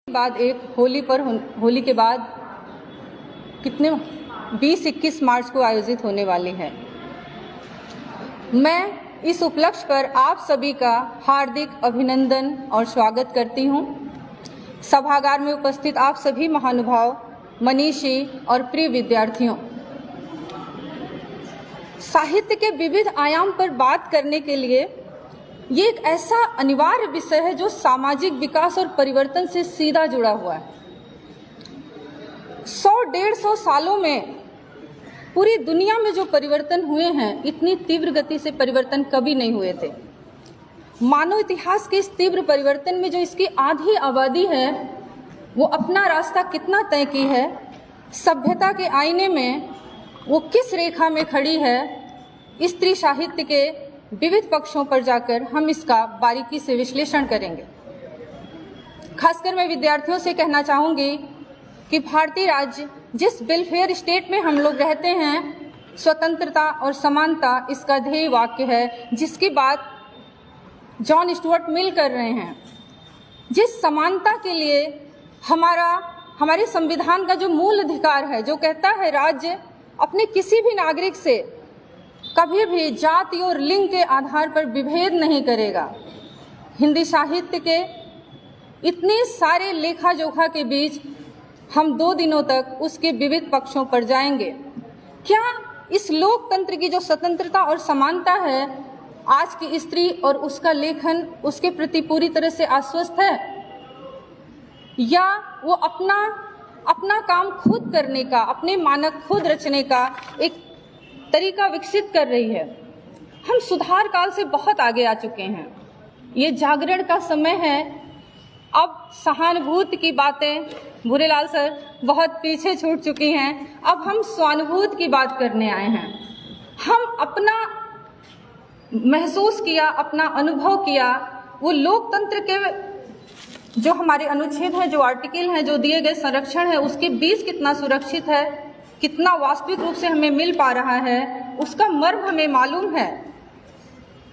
बाद एक होली के बाद कितने 20-21 मार्च को आयोजित होने वाली है। मैं इस उपलक्ष्य पर आप सभी का हार्दिक अभिनंदन और स्वागत करती हूं। सभागार में उपस्थित आप सभी महानुभाव, मनीषी और प्रिय विद्यार्थियों, साहित्य के विविध आयाम पर बात करने के लिए ये एक ऐसा अनिवार्य विषय है जो सामाजिक विकास और परिवर्तन से सीधा जुड़ा हुआ है। 100-150 सालों में पूरी दुनिया में जो परिवर्तन हुए हैं, इतनी तीव्र गति से परिवर्तन कभी नहीं हुए थे। मानव इतिहास के इस तीव्र परिवर्तन में जो इसकी आधी आबादी है, वो अपना रास्ता कितना तय की है, सभ्यता के आईने में वो किस रेखा में खड़ी है, स्त्री साहित्य के विविध पक्षों पर जाकर हम इसका बारीकी से विश्लेषण करेंगे। खासकर मैं विद्यार्थियों से कहना चाहूँगी कि भारतीय राज्य जिस वेलफेयर स्टेट में हम लोग रहते हैं, स्वतंत्रता और समानता इसका ध्येय वाक्य है, जिसकी बात जॉन स्टुअर्ट मिल कर रहे हैं। जिस समानता के लिए हमारे संविधान का जो मूल अधिकार है, जो कहता है राज्य अपने किसी भी नागरिक से कभी भी जाति और लिंग के आधार पर विभेद नहीं करेगा। हिंदी साहित्य के इतने सारे लेखा जोखा के बीच हम 2 दिनों तक उसके विविध पक्षों पर जाएंगे। क्या इस लोकतंत्र की जो स्वतंत्रता और समानता है, आज की स्त्री और उसका लेखन उसके प्रति पूरी तरह से आश्वस्त है, या वो अपना काम खुद करने का, अपने मानक खुद रचने का एक तरीका विकसित कर रही है? हम सुधार काल से बहुत आगे आ चुके हैं। ये जागरण का समय है। अब सहानुभूति की बातें भूरेलाल सर बहुत पीछे छूट चुकी हैं। अब हम स्वानुभूति की बात करने आए हैं। हम अपना महसूस किया, अपना अनुभव किया, वो लोकतंत्र के जो हमारे अनुच्छेद हैं, जो आर्टिकल हैं, जो दिए गए संरक्षण है, उसके बीच कितना सुरक्षित है, कितना वास्तविक रूप से हमें मिल पा रहा है, उसका मर्म हमें मालूम है।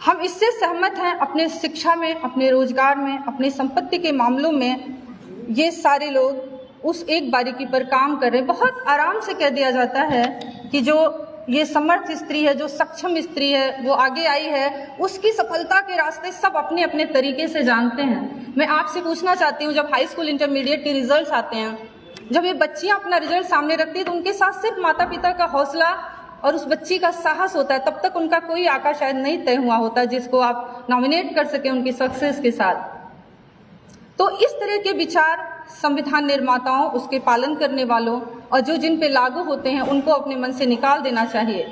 हम इससे सहमत हैं। अपने शिक्षा में, अपने रोजगार में, अपनी संपत्ति के मामलों में ये सारे लोग उस एक बारीकी पर काम कर रहे हैं। बहुत आराम से कह दिया जाता है कि जो ये समर्थ स्त्री है, जो सक्षम स्त्री है, वो आगे आई है, उसकी सफलता के रास्ते सब अपने अपने तरीके से जानते हैं। मैं आपसे पूछना चाहती हूँ, जब हाई स्कूल इंटरमीडिएट के रिजल्ट्स आते हैं, जब ये बच्चियां अपना रिजल्ट सामने रखती है, तो उनके साथ सिर्फ माता पिता का हौसला और उस बच्ची का साहस होता है। तब तक उनका कोई आका शायद नहीं तय हुआ होता जिसको आप नॉमिनेट कर सके उनकी सक्सेस के साथ। तो इस तरह के विचार संविधान निर्माताओं, उसके पालन करने वालों और जो जिन पे लागू होते हैं, उनको अपने मन से निकाल देना चाहिए।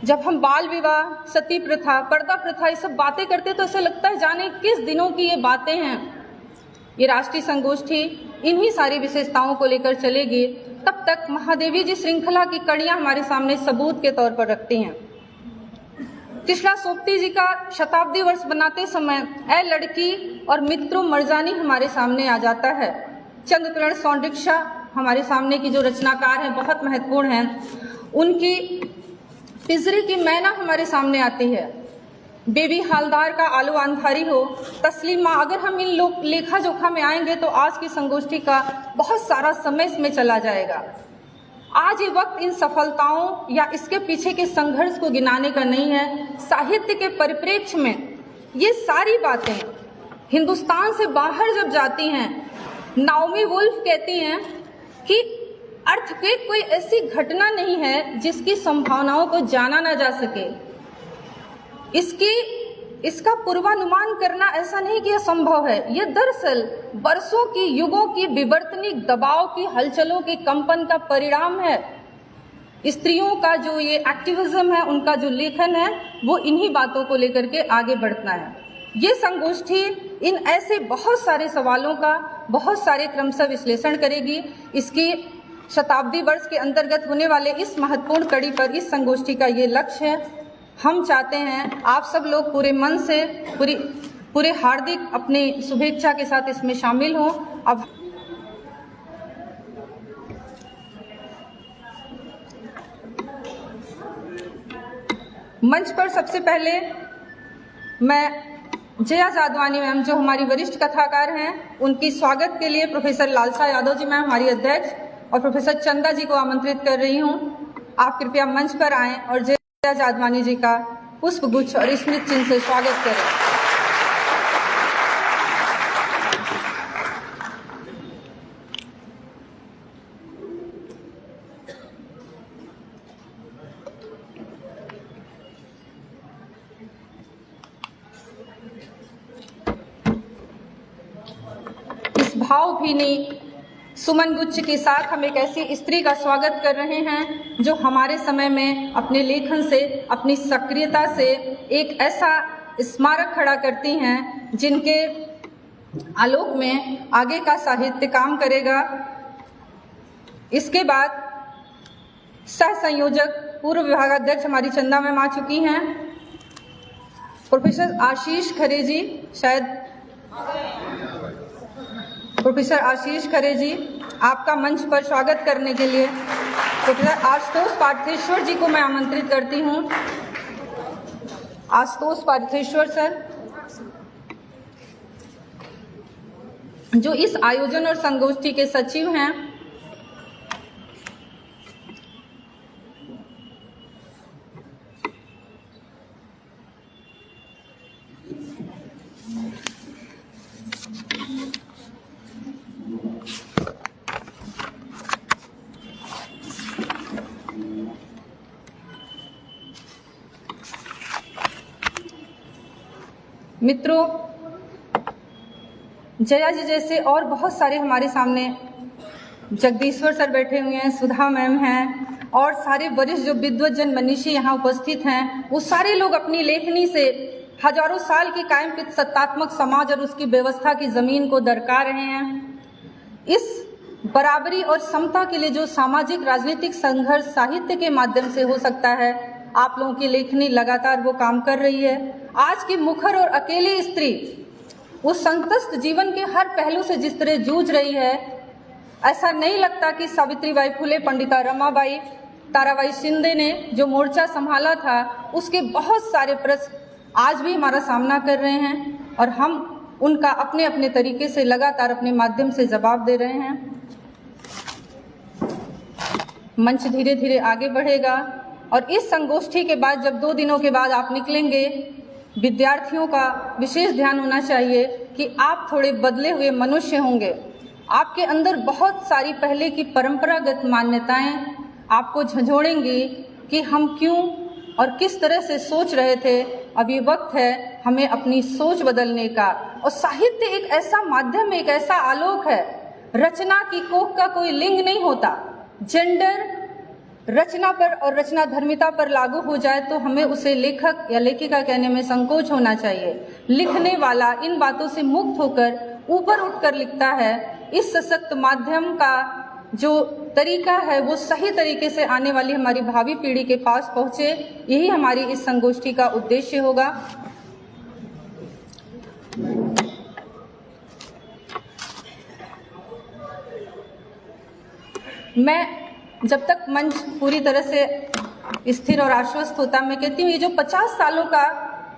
जब हम बाल विवाह, सती प्रथा, पर्दा प्रथा, ये सब बातें करते तो ऐसा लगता है जाने किस दिनों की ये बातें हैं। ये राष्ट्रीय संगोष्ठी इन्हीं सारी विशेषताओं को लेकर चलेगी। तब तक महादेवी जी श्रृंखला की कड़ियां हमारे सामने सबूत के तौर पर रखती हैं। कृष्णा सोपती जी का शताब्दी वर्ष बनाते समय ए लड़की और मित्रों मर्जानी हमारे सामने आ जाता है। चंद्रकिरण सौंडिक्षा हमारे सामने की जो रचनाकार हैं, बहुत महत्वपूर्ण हैं। उनकी पिंजरे की मैना हमारे सामने आती है। बेबी हालदार का आलू अंधारी हो, तस्लीमा, अगर हम इन लोग लेखा जोखा में आएंगे तो आज की संगोष्ठी का बहुत सारा समय इसमें चला जाएगा। आज ये वक्त इन सफलताओं या इसके पीछे के संघर्ष को गिनाने का नहीं है। साहित्य के परिप्रेक्ष्य में ये सारी बातें हिंदुस्तान से बाहर जब जाती हैं, नाओमी वुल्फ कहती हैं कि अर्थक्वेक कोई ऐसी घटना नहीं है जिसकी संभावनाओं को जाना ना जा सके। इसका पूर्वानुमान करना ऐसा नहीं कि असंभव है। यह दरअसल वर्षों की, युगों की विवर्तनिक दबाव की हलचलों के कंपन का परिणाम है। स्त्रियों का जो ये एक्टिविज्म है, उनका जो लेखन है, वो इन्हीं बातों को लेकर के आगे बढ़ना है। ये संगोष्ठी इन ऐसे बहुत सारे सवालों का बहुत सारे क्रमशः विश्लेषण करेगी। इसकी शताब्दी वर्ष के अंतर्गत होने वाले इस महत्वपूर्ण कड़ी पर इस संगोष्ठी का ये लक्ष्य है। हम चाहते हैं आप सब लोग पूरे मन से, पूरे हार्दिक अपनी शुभेच्छा के साथ इसमें शामिल हों। अब मंच पर सबसे पहले मैं जया जादवानी मैम जो हमारी वरिष्ठ कथाकार हैं, उनकी स्वागत के लिए प्रोफेसर लालसा यादव जी मैम हमारी अध्यक्ष और प्रोफेसर चंदा जी को आमंत्रित कर रही हूं। आप कृपया मंच पर आएं और जया जादवानी जी का पुष्प गुच्छ और स्मृति चिन्ह से स्वागत करें। भावभीनी सुमन गुच्छ के साथ हम एक ऐसी स्त्री का स्वागत कर रहे हैं जो हमारे समय में अपने लेखन से, अपनी सक्रियता से एक ऐसा स्मारक खड़ा करती हैं जिनके आलोक में आगे का साहित्य काम करेगा। इसके बाद सह संयोजक पूर्व विभागाध्यक्ष हमारी चंदा मैम आ चुकी हैं। प्रोफेसर आशीष खरे जी, शायद प्रोफेसर आशीष खरे जी, आपका मंच पर स्वागत करने के लिए प्रोफेसर आशुतोष पार्थेश्वर जी को मैं आमंत्रित करती हूँ। आशुतोष पार्थेश्वर सर, जो इस आयोजन और संगोष्ठी के सचिव हैं। मित्रों, जया जी जैसे और बहुत सारे हमारे सामने जगदीश्वर सर बैठे हुए हैं, सुधा मैम हैं और सारे वरिष्ठ जो विद्वज्जन मनीषी यहाँ उपस्थित हैं, वो सारे लोग अपनी लेखनी से हजारों साल की कायमकृत सत्तात्मक समाज और उसकी व्यवस्था की जमीन को दरका रहे हैं। इस बराबरी और समता के लिए जो सामाजिक राजनीतिक संघर्ष साहित्य के माध्यम से हो सकता है, आप लोगों की लेखनी लगातार वो काम कर रही है। आज की मुखर और अकेली स्त्री उस संतस्त जीवन के हर पहलू से जिस तरह जूझ रही है, ऐसा नहीं लगता कि सावित्रीबाई फुले, पंडिता रमाबाई, ताराबाई शिंदे ने जो मोर्चा संभाला था, उसके बहुत सारे प्रश्न आज भी हमारा सामना कर रहे हैं और हम उनका अपने अपने तरीके से लगातार अपने माध्यम से जवाब दे रहे हैं। मंच धीरे धीरे आगे बढ़ेगा और इस संगोष्ठी के बाद जब 2 दिनों के बाद आप निकलेंगे, विद्यार्थियों का विशेष ध्यान होना चाहिए कि आप थोड़े बदले हुए मनुष्य होंगे। आपके अंदर बहुत सारी पहले की परंपरागत मान्यताएं आपको झंझोड़ेंगी कि हम क्यों और किस तरह से सोच रहे थे। अब ये वक्त है हमें अपनी सोच बदलने का। और साहित्य एक ऐसा माध्यम, एक ऐसा आलोक है। रचना की कोख का कोई लिंग नहीं होता। जेंडर रचना पर और रचना धर्मिता पर लागू हो जाए तो हमें उसे लेखक या लेखिका कहने में संकोच होना चाहिए। लिखने वाला इन बातों से मुक्त होकर ऊपर उठकर लिखता है। इस सशक्त माध्यम का जो तरीका है वो सही तरीके से आने वाली हमारी भावी पीढ़ी के पास पहुंचे, यही हमारी इस संगोष्ठी का उद्देश्य होगा। मैं जब तक मंच पूरी तरह से स्थिर और आश्वस्त होता, मैं कहती हूँ ये जो 50 सालों का,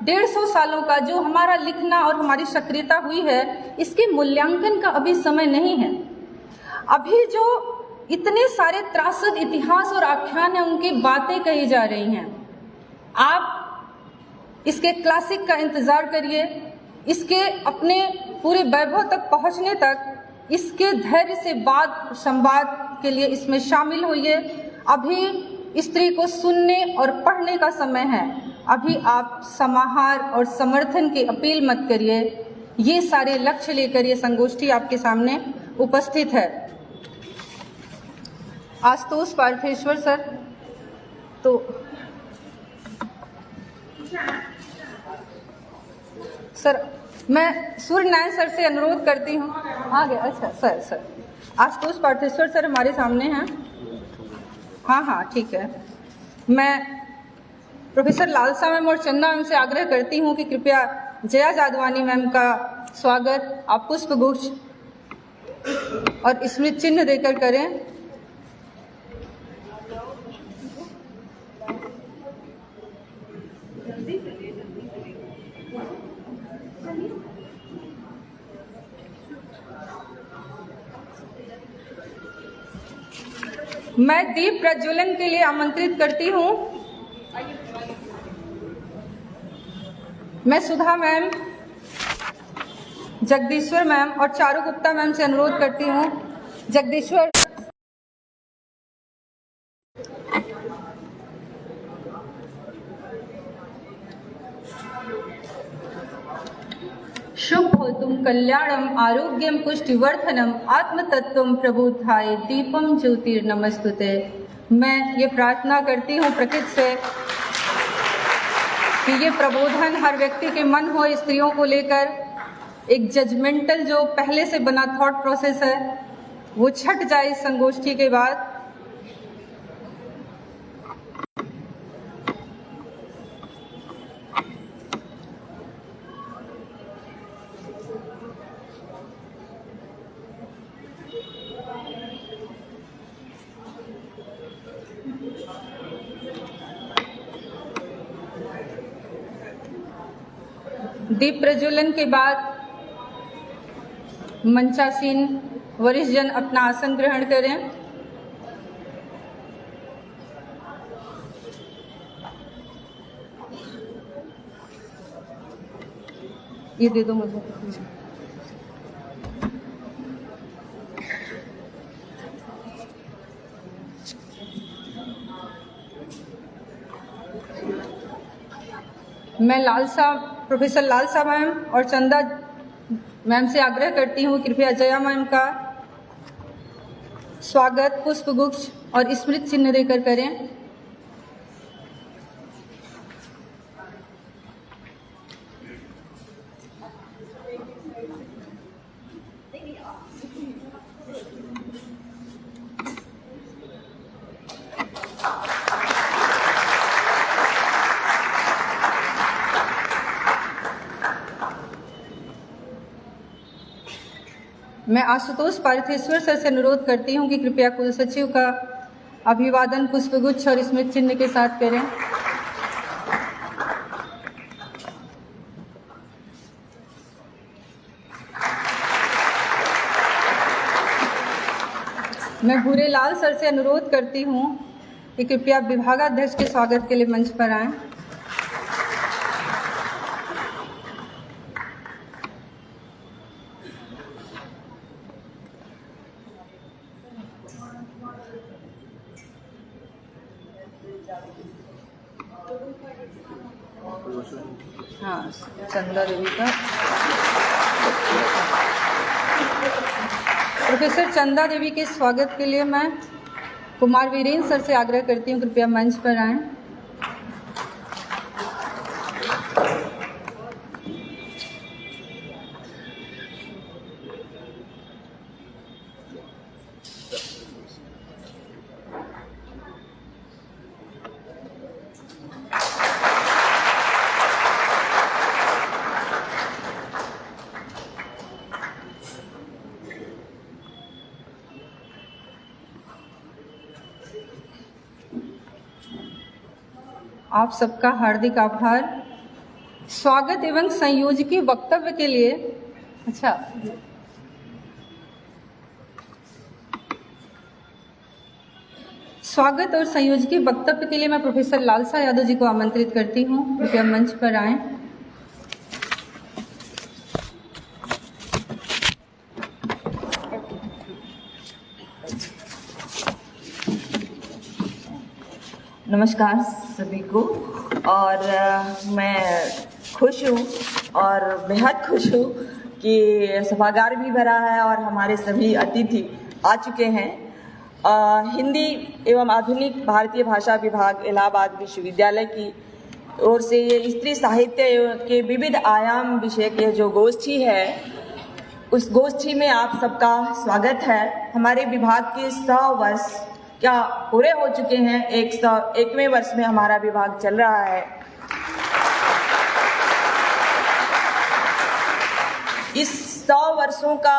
150 सालों का जो हमारा लिखना और हमारी सक्रियता हुई है, इसके मूल्यांकन का अभी समय नहीं है। अभी जो इतने सारे त्रासद इतिहास और आख्यान हैं, उनकी बातें कही जा रही हैं। आप इसके क्लासिक का इंतजार करिए, इसके अपने पूरे वैभव तक पहुंचने तक इसके धैर्य से वाद संवाद के लिए इसमें शामिल होइए। अभी स्त्री को सुनने और पढ़ने का समय है। अभी आप समाहार और समर्थन की अपील मत करिए। ये सारे लक्ष्य लेकर ये संगोष्ठी आपके सामने उपस्थित है। आशुतोष पार्थेश्वर सर, तो सर मैं सूर्य नारायण सर से अनुरोध करती हूँ। आ गए? अच्छा सर आशुतोष पार्थेश्वर सर हमारे सामने हैं। हाँ ठीक है। मैं प्रोफेसर लालसा मैम और चंदा मैम से आग्रह करती हूँ कि कृपया जया जादवानी मैम का स्वागत आप पुष्प गुच्छ और स्मृति चिन्ह देकर करें। मैं दीप प्रज्वलन के लिए आमंत्रित करती हूँ। मैं सुधा मैम, जगदीश्वर मैम और चारू गुप्ता मैम से अनुरोध करती हूँ। जगदीश्वर। शुभोतुम कल्याणम आरोग्यम पुष्टिवर्धनम आत्मतत्वम प्रबोधाय दीपम ज्योतिर्नमस्तुते। मैं ये प्रार्थना करती हूँ प्रकृति से कि ये प्रबोधन हर व्यक्ति के मन हो, स्त्रियों को लेकर एक जजमेंटल जो पहले से बना थॉट प्रोसेस है वो छट जाए इस संगोष्ठी के बाद। दीप प्रज्वलन के बाद मंचासीन वरिष्ठ जन अपना आसन ग्रहण करें। ये दे दो मुझे। मैं प्रोफेसर लालसा मैम और चंदा मैम से आग्रह करती हूँ कृपया जया मैम का स्वागत पुष्पगुच्छ और स्मृति चिन्ह देकर करें। मैं आशुतोष पार्थेश्वर सर से अनुरोध करती हूँ कि कृपया कुल सचिव का अभिवादन पुष्पगुच्छ और स्मृति चिन्ह के साथ करें। मैं भूरे लाल सर से अनुरोध करती हूँ कि कृपया विभागाध्यक्ष के स्वागत के लिए मंच पर आएं। हाँ, चंदा देवी का प्रोफेसर चंदा देवी के स्वागत के लिए मैं कुमार वीरेंद्र सर से आग्रह करती हूँ कृपया मंच पर आएं। आप सबका हार्दिक आभार। स्वागत एवं संयोजकीय वक्तव्य के लिए स्वागत और संयोजकीय वक्तव्य के लिए मैं प्रोफेसर लालसा यादव जी को आमंत्रित करती हूँ, कृपया मंच पर आएं। नमस्कार सभी को। और मैं खुश हूँ और बेहद खुश हूँ कि सभागार भी भरा है और हमारे सभी अतिथि आ चुके हैं। हिंदी एवं आधुनिक भारतीय भाषा विभाग इलाहाबाद विश्वविद्यालय की ओर से ये स्त्री साहित्य के विविध आयाम विषय के जो गोष्ठी है उस गोष्ठी में आप सबका स्वागत है। हमारे विभाग के 100 वर्ष क्या पूरे हो चुके हैं। 101वें वर्ष में हमारा विभाग चल रहा है। इस 100 वर्षों का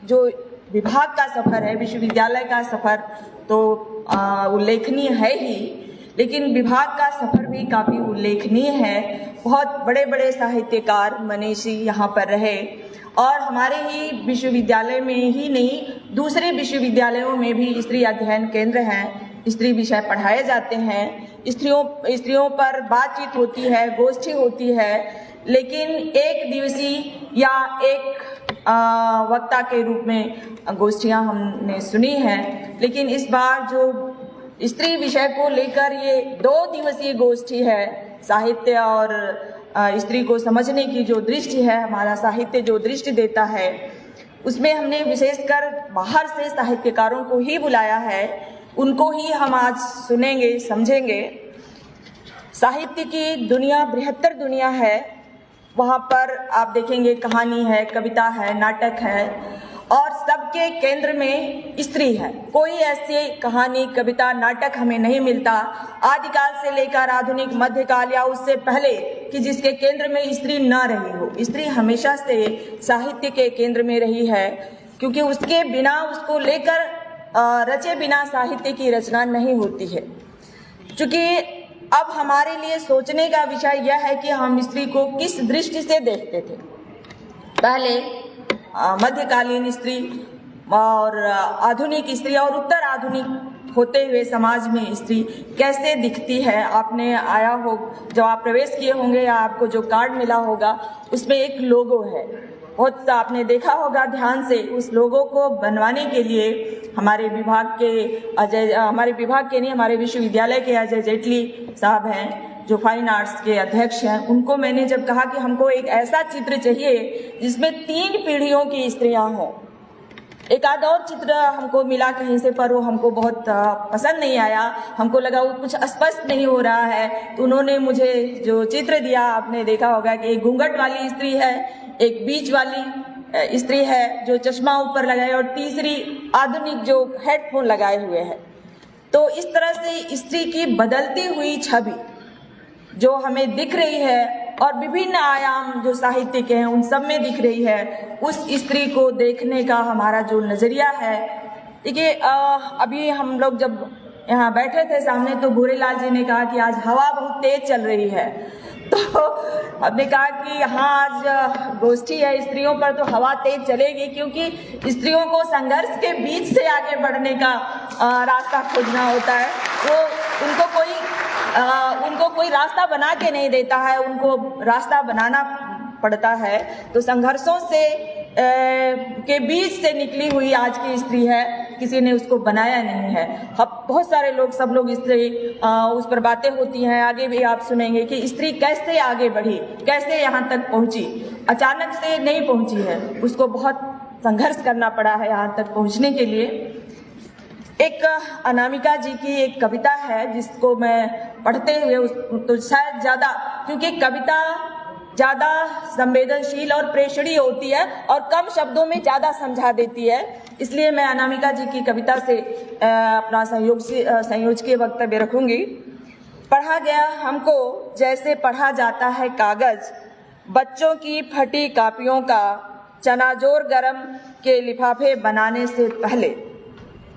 जो विभाग का सफर है, विश्वविद्यालय का सफर तो उल्लेखनीय है ही, लेकिन विभाग का सफर भी काफ़ी उल्लेखनीय है। बहुत बड़े बड़े साहित्यकार मनीषी यहाँ पर रहे और हमारे ही विश्वविद्यालय में ही नहीं, दूसरे विश्वविद्यालयों में भी स्त्री अध्ययन केंद्र हैं, स्त्री विषय पढ़ाए जाते हैं, स्त्रियों पर बातचीत होती है, गोष्ठी होती है, लेकिन एक दिवसीय या एक वक्ता के रूप में गोष्ठियां हमने सुनी हैं। लेकिन इस बार जो स्त्री विषय को लेकर ये 2 दिवसीय गोष्ठी है, साहित्य और स्त्री को समझने की जो दृष्टि है, हमारा साहित्य जो दृष्टि देता है, उसमें हमने विशेषकर बाहर से साहित्यकारों को ही बुलाया है, उनको ही हम आज सुनेंगे, समझेंगे। साहित्य की दुनिया बृहत्तर दुनिया है, वहाँ पर आप देखेंगे कहानी है, कविता है, नाटक है, और सबके केंद्र में स्त्री है। कोई ऐसी कहानी, कविता, नाटक हमें नहीं मिलता आदिकाल से लेकर आधुनिक मध्यकाल या उससे पहले कि जिसके केंद्र में स्त्री न रही हो। स्त्री हमेशा से साहित्य के केंद्र में रही है, क्योंकि उसके बिना, उसको लेकर रचे बिना साहित्य की रचना नहीं होती है। क्योंकि अब हमारे लिए सोचने का विषय यह है कि हम स्त्री को किस दृष्टि से देखते थे। पहले मध्यकालीन स्त्री और आधुनिक स्त्री और उत्तर आधुनिक होते हुए समाज में स्त्री कैसे दिखती है, आपने आया हो, जब आप प्रवेश किए होंगे या आपको जो कार्ड मिला होगा उसमें एक लोगो है, बहुत आपने देखा होगा ध्यान से। उस लोगो को बनवाने के लिए हमारे विभाग के नहीं, हमारे विश्वविद्यालय के अजय जेटली साहब हैं जो फाइन आर्ट्स के अध्यक्ष हैं, उनको मैंने जब कहा कि हमको एक ऐसा चित्र चाहिए जिसमें 3 पीढ़ियों की स्त्रियां हों। एक आध और चित्र हमको मिला कहीं से, पर वो हमको बहुत पसंद नहीं आया, हमको लगा वो कुछ स्पष्ट नहीं हो रहा है। तो उन्होंने मुझे जो चित्र दिया, आपने देखा होगा कि एक घूंघट वाली स्त्री है, एक बीच वाली स्त्री है जो चश्मा ऊपर लगाए, और तीसरी आधुनिक जो हेडफोन लगाए हुए है। तो इस तरह से स्त्री की बदलती हुई छवि जो हमें दिख रही है, और विभिन्न आयाम जो साहित्य के हैं उन सब में दिख रही है, उस स्त्री को देखने का हमारा जो नजरिया है। देखिए, अभी हम लोग जब यहाँ बैठे थे सामने, तो भूरेलाल जी ने कहा कि आज हवा बहुत तेज चल रही है, तो हमने कहा कि यहाँ आज गोष्ठी है स्त्रियों पर, तो हवा तेज चलेगी, क्योंकि स्त्रियों को संघर्ष के बीच से आगे बढ़ने का रास्ता खोजना होता है। तो उनको कोई रास्ता बना के नहीं देता है, उनको रास्ता बनाना पड़ता है। तो संघर्षों से के बीच से निकली हुई आज की स्त्री है, किसी ने उसको बनाया नहीं है। अब बहुत सारे लोग, सब लोग स्त्री उस पर बातें होती हैं, आगे भी आप सुनेंगे कि स्त्री कैसे आगे बढ़ी, कैसे यहाँ तक पहुँची। अचानक से नहीं पहुँची है, उसको बहुत संघर्ष करना पड़ा है यहाँ तक पहुँचने के लिए। एक अनामिका जी की एक कविता है जिसको मैं पढ़ते हुए तो शायद ज़्यादा, क्योंकि कविता ज़्यादा संवेदनशील और प्रेषणीय होती है और कम शब्दों में ज़्यादा समझा देती है, इसलिए मैं अनामिका जी की कविता से अपना संयोजकीय वक्तव्य रखूंगी। पढ़ा गया हमको जैसे पढ़ा जाता है कागज, बच्चों की फटी कापियों का चनाजोर गरम के लिफाफे बनाने से पहले।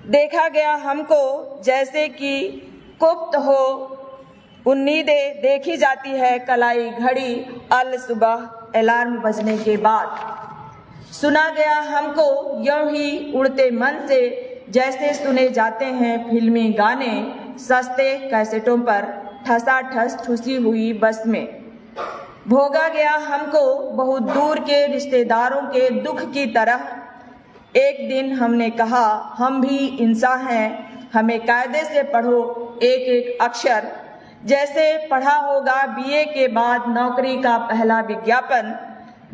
देखा गया हमको जैसे कि कुप्त हो उम्मीदें देखी जाती है कलाई घड़ी अल सुबह अलार्म बजने के बाद। सुना गया हमको यूं ही उड़ते मन से जैसे सुने जाते हैं फिल्मी गाने सस्ते कैसेटों पर ठसाठस ठुसी हुई बस में। भोगा गया हमको बहुत दूर के रिश्तेदारों के दुख की तरह। एक दिन हमने कहा हम भी इंसान हैं, हमें कायदे से पढ़ो एक एक अक्षर, जैसे पढ़ा होगा बीए के बाद नौकरी का पहला विज्ञापन।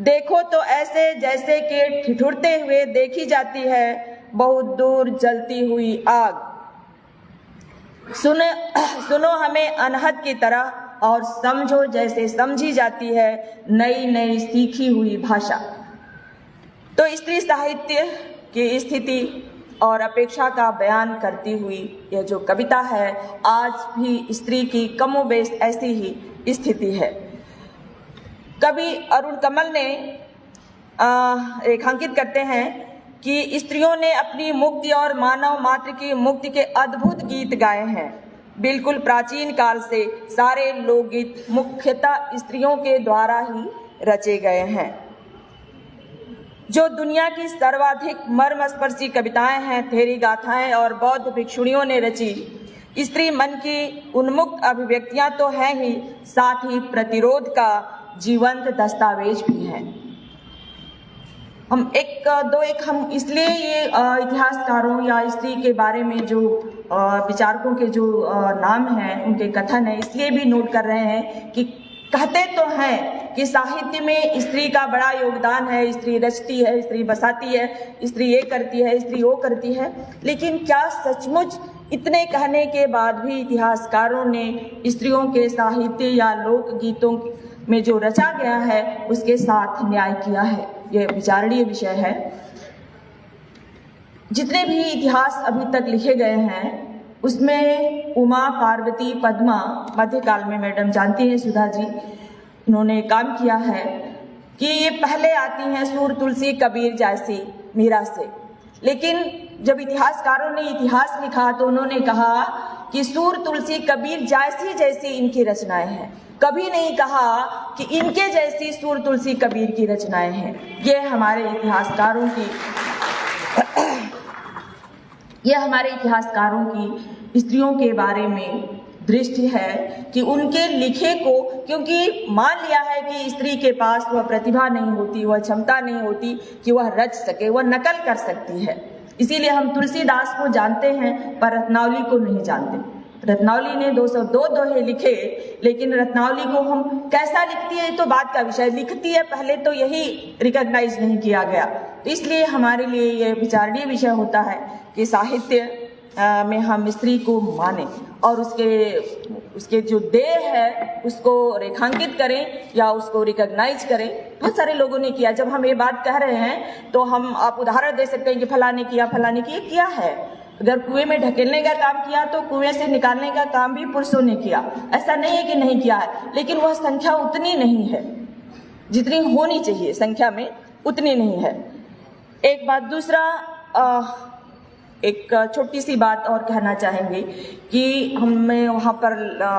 देखो तो ऐसे जैसे कि ठिठुरते हुए देखी जाती है बहुत दूर जलती हुई आग। सुनो हमें अनहद की तरह और समझो जैसे समझी जाती है नई नई सीखी हुई भाषा। तो स्त्री साहित्य की स्थिति और अपेक्षा का बयान करती हुई यह जो कविता है, आज भी स्त्री की कमोबेश ऐसी ही स्थिति है। कवि अरुण कमल ने रेखांकित करते हैं कि स्त्रियों ने अपनी मुक्ति और मानव मात्र की मुक्ति के अद्भुत गीत गाए हैं। बिल्कुल प्राचीन काल से सारे लोकगीत मुख्यतः स्त्रियों के द्वारा ही रचे गए हैं। जो दुनिया की सर्वाधिक मर्मस्पर्शी कविताएं हैं, थेरी गाथाएं और बौद्ध भिक्षुणियों ने रची, स्त्री मन की उन्मुक्त अभिव्यक्तियां तो हैं ही, साथ ही प्रतिरोध का जीवंत दस्तावेज भी है। हम हम इसलिए ये इतिहासकारों या स्त्री के बारे में जो विचारकों के जो नाम हैं, उनके कथन है, इसलिए भी नोट कर रहे हैं कि कहते तो हैं कि साहित्य में स्त्री का बड़ा योगदान है, स्त्री रचती है, स्त्री बसाती है, स्त्री ये करती है, स्त्री वो करती है, लेकिन क्या सचमुच इतने कहने के बाद भी इतिहासकारों ने स्त्रियों के साहित्य या लोकगीतों में जो रचा गया है उसके साथ न्याय किया है? यह विचारणीय विषय है। जितने भी इतिहास अभी तक लिखे गए हैं उसमें उमा, पार्वती, पद्मा, मध्यकाल में मैडम जानती हैं सुधा जी, उन्होंने काम किया है कि ये पहले आती हैं सूर, तुलसी, कबीर जैसी, मीरा से। लेकिन जब इतिहासकारों ने इतिहास लिखा तो उन्होंने कहा कि सूर, तुलसी, कबीर जैसी इनकी रचनाएं हैं। कभी नहीं कहा कि इनके जैसी सूर, तुलसी, कबीर की रचनाएं हैं। ये हमारे इतिहासकारों की स्त्रियों के बारे में दृष्टि है कि उनके लिखे को, क्योंकि मान लिया है कि स्त्री के पास वह प्रतिभा नहीं होती, वह क्षमता नहीं होती कि वह रच सके, वह नकल कर सकती है। इसीलिए हम तुलसीदास को जानते हैं पर रत्नावली को नहीं जानते। रत्नावली ने 202 दोहे लिखे, लेकिन रत्नावली को हम कैसा लिखती है तो बात का विषय, लिखती है पहले तो यही रिकॉग्नाइज नहीं किया गया। तो इसलिए हमारे लिए यह विचारणीय विषय होता है कि साहित्य में हम स्त्री को माने और उसके जो देह है उसको रेखांकित करें या उसको रिकॉग्नाइज करें। बहुत सारे लोगों ने किया। जब हम ये बात कह रहे हैं तो आप उदाहरण दे सकते हैं कि फलाने किया है। अगर कुएं में ढकेलने का काम किया तो कुएं से निकालने का काम भी पुरुषों ने किया। ऐसा नहीं है कि नहीं किया है, लेकिन वह संख्या उतनी नहीं है जितनी होनी चाहिए, संख्या में उतनी नहीं है। एक बात। दूसरा, एक छोटी सी बात और कहना चाहेंगे कि हमें वहाँ पर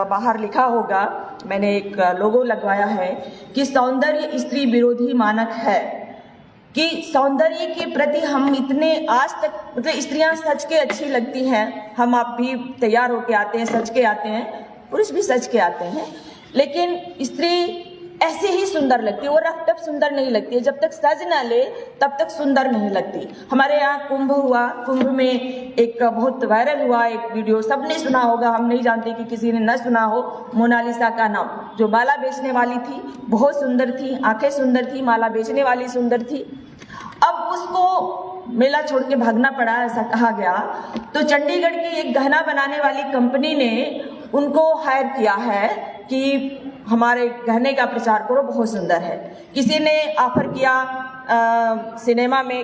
बाहर लिखा होगा, मैंने एक लोगो लगवाया है कि सौंदर्य स्त्री विरोधी मानक है, कि सौंदर्य के प्रति हम इतने आज तक, मतलब स्त्रियां सच के अच्छी लगती हैं, हम आप भी तैयार होके आते हैं, सच के आते हैं, पुरुष भी सच के आते हैं, लेकिन स्त्री ऐसे ही सुंदर लगती है। वो रफ टफ सुंदर नहीं लगती है, जब तक सज न ले तब तक सुंदर नहीं लगती। हमारे यहाँ कुंभ हुआ, कुंभ में एक बहुत वायरल हुआ एक वीडियो, सबने सुना होगा, हम नहीं जानते कि किसी ने न सुना हो। मोनालिसा का नाम, जो माला बेचने वाली थी, बहुत सुंदर थी, आंखें सुंदर थी, माला बेचने वाली सुंदर थी। अब उसको मेला छोड़ के भागना पड़ा, ऐसा कहा गया। तो चंडीगढ़ की एक गहना बनाने वाली कंपनी ने उनको हायर किया है कि हमारे गहने का प्रचार करो, बहुत सुंदर है। किसी ने ऑफर किया सिनेमा में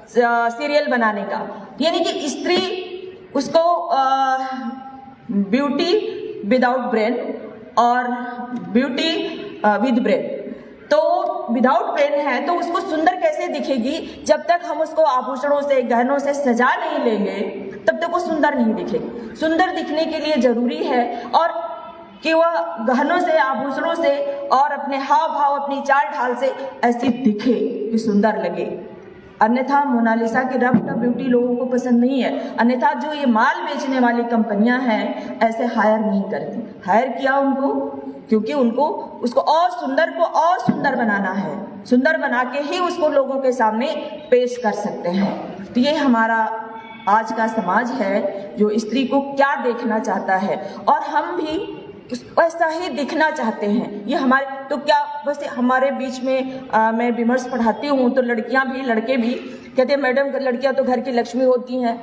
सीरियल बनाने का, यानी कि स्त्री उसको ब्यूटी विदाउट ब्रेन और ब्यूटी विद ब्रेन। तो विदाउट ब्रेन है तो उसको सुंदर कैसे दिखेगी? जब तक हम उसको आभूषणों से, गहनों से सजा नहीं लेंगे तब तक वो सुंदर नहीं दिखेगी। सुंदर दिखने के लिए जरूरी है और कि वह गहनों से, आभूषणों से और अपने हाव भाव, अपनी चाल ढाल से ऐसी दिखे कि सुंदर लगे। अन्यथा मोनालिसा की रफ टफ ब्यूटी लोगों को पसंद नहीं है। अन्यथा जो ये माल बेचने वाली कंपनियां हैं ऐसे हायर नहीं करती। हायर किया उनको क्योंकि उनको उसको और सुंदर बनाना है, सुंदर बना के ही उसको लोगों के सामने पेश कर सकते हैं। तो ये हमारा आज का समाज है जो स्त्री को क्या देखना चाहता है और हम भी वैसा ही दिखना चाहते हैं। ये हमारे तो क्या वैसे हमारे बीच में मैं विमर्श पढ़ाती हूँ तो लड़कियाँ भी लड़के भी कहते हैं मैडम लड़कियाँ तो घर की लक्ष्मी होती हैं।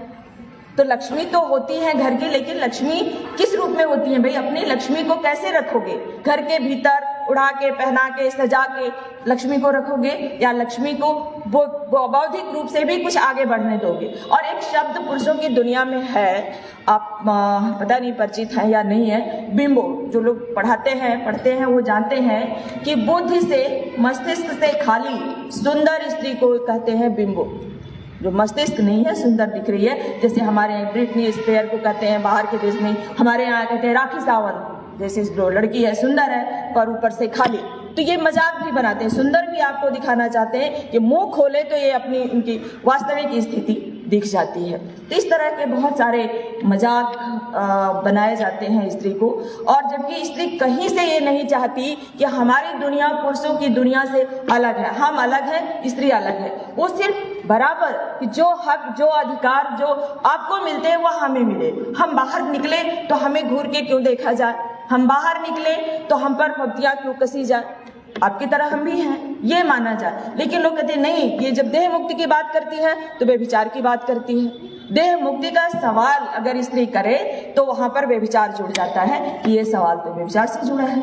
तो लक्ष्मी तो होती हैं घर की, लेकिन लक्ष्मी किस रूप में होती हैं भाई? अपनी लक्ष्मी को कैसे रखोगे? घर के भीतर उड़ा के, पहना के, सजा के लक्ष्मी को रखोगे या लक्ष्मी को बौद्धिक रूप से भी कुछ आगे बढ़ने दोगे? और एक शब्द पुरुषों की दुनिया में है, आप पता नहीं परिचित है या नहीं है, बिंबो। जो लोग पढ़ते हैं वो जानते हैं कि बुद्धि से, मस्तिष्क से खाली सुंदर स्त्री को कहते हैं बिंबो। जो मस्तिष्क नहीं है, सुंदर दिख रही है, जैसे हमारे यहाँ ब्रिटनी स्पेयर को कहते हैं बाहर के देश में, हमारे यहाँ कहते हैं राखी सावंत, जैसे जो लड़की है सुंदर है पर ऊपर से खाली। तो ये मजाक भी बनाते हैं, सुंदर भी आपको दिखाना चाहते हैं कि मुंह खोले तो ये अपनी उनकी वास्तविक स्थिति दिख जाती है। तो इस तरह के बहुत सारे मजाक बनाए जाते हैं स्त्री को, और जबकि स्त्री कहीं से ये नहीं चाहती कि हमारी दुनिया पुरुषों की दुनिया से अलग है, हम अलग हैं, स्त्री अलग है। वो सिर्फ बराबर कि जो हक, जो अधिकार जो आपको मिलते हैं वो हमें मिले। हम बाहर निकले तो हमें घूर के क्यों देखा जाए, हम बाहर निकले तो हम पर फब्तियां क्यों कसी जाए, आपकी तरह हम भी हैं, ये माना जाए। लेकिन लोग कहते हैं नहीं, ये जब देह मुक्ति की बात करती है तो व्यभिचार की बात करती है। देह मुक्ति का सवाल अगर स्त्री करे तो वहां पर व्यभिचार जुड़ जाता है कि ये सवाल तो व्यभिचार से जुड़ा है।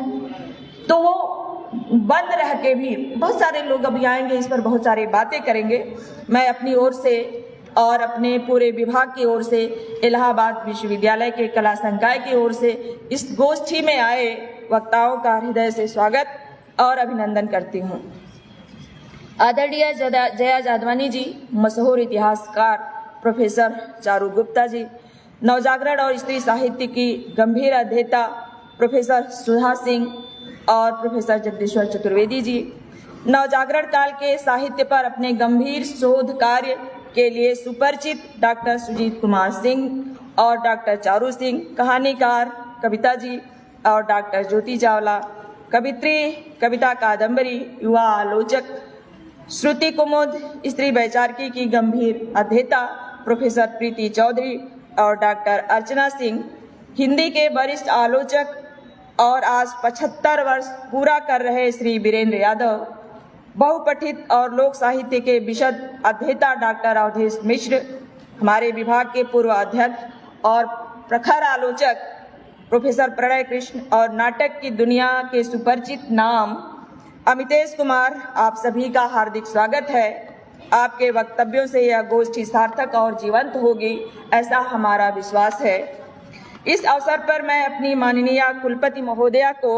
तो वो बंद रह के भी बहुत सारे लोग अभी आएंगे, इस पर बहुत सारी बातें करेंगे। मैं अपनी ओर से और अपने पूरे विभाग की ओर से, इलाहाबाद विश्वविद्यालय के कला संकाय की ओर से इस गोष्ठी में आए वक्ताओं का हृदय से स्वागत और अभिनंदन करती हूँ। आदरणीय जया जादवानी जी, मशहूर इतिहासकार प्रोफेसर चारू गुप्ता जी, नवजागरण और स्त्री साहित्य की गंभीर अध्येता प्रोफेसर सुधा सिंह और प्रोफेसर जगदीश्वर चतुर्वेदी जी, नवजागरण काल के साहित्य पर अपने गंभीर शोध कार्य के लिए सुपरिचित डॉक्टर सुजीत कुमार सिंह और डॉक्टर चारू सिंह, कहानीकार कविता जी और डॉक्टर ज्योति चावला, कवित्री कविता कादम्बरी, युवा आलोचक श्रुति कुमुद, स्त्री वैचारिकी की गंभीर अध्येता प्रोफेसर प्रीति चौधरी और डॉक्टर अर्चना सिंह, हिंदी के वरिष्ठ आलोचक और आज 75 वर्ष पूरा कर रहे श्री वीरेंद्र यादव, बहुपठित और लोक साहित्य के विशद अध्येता डॉक्टर अवधेश मिश्र, हमारे विभाग के पूर्व अध्यक्ष और प्रखर आलोचक प्रोफेसर प्रणय कृष्ण और नाटक की दुनिया के सुपरिचित नाम अमितेश कुमार, आप सभी का हार्दिक स्वागत है। आपके वक्तव्यों से यह गोष्ठी सार्थक और जीवंत होगी, ऐसा हमारा विश्वास है। इस अवसर पर मैं अपनी माननीय कुलपति महोदया को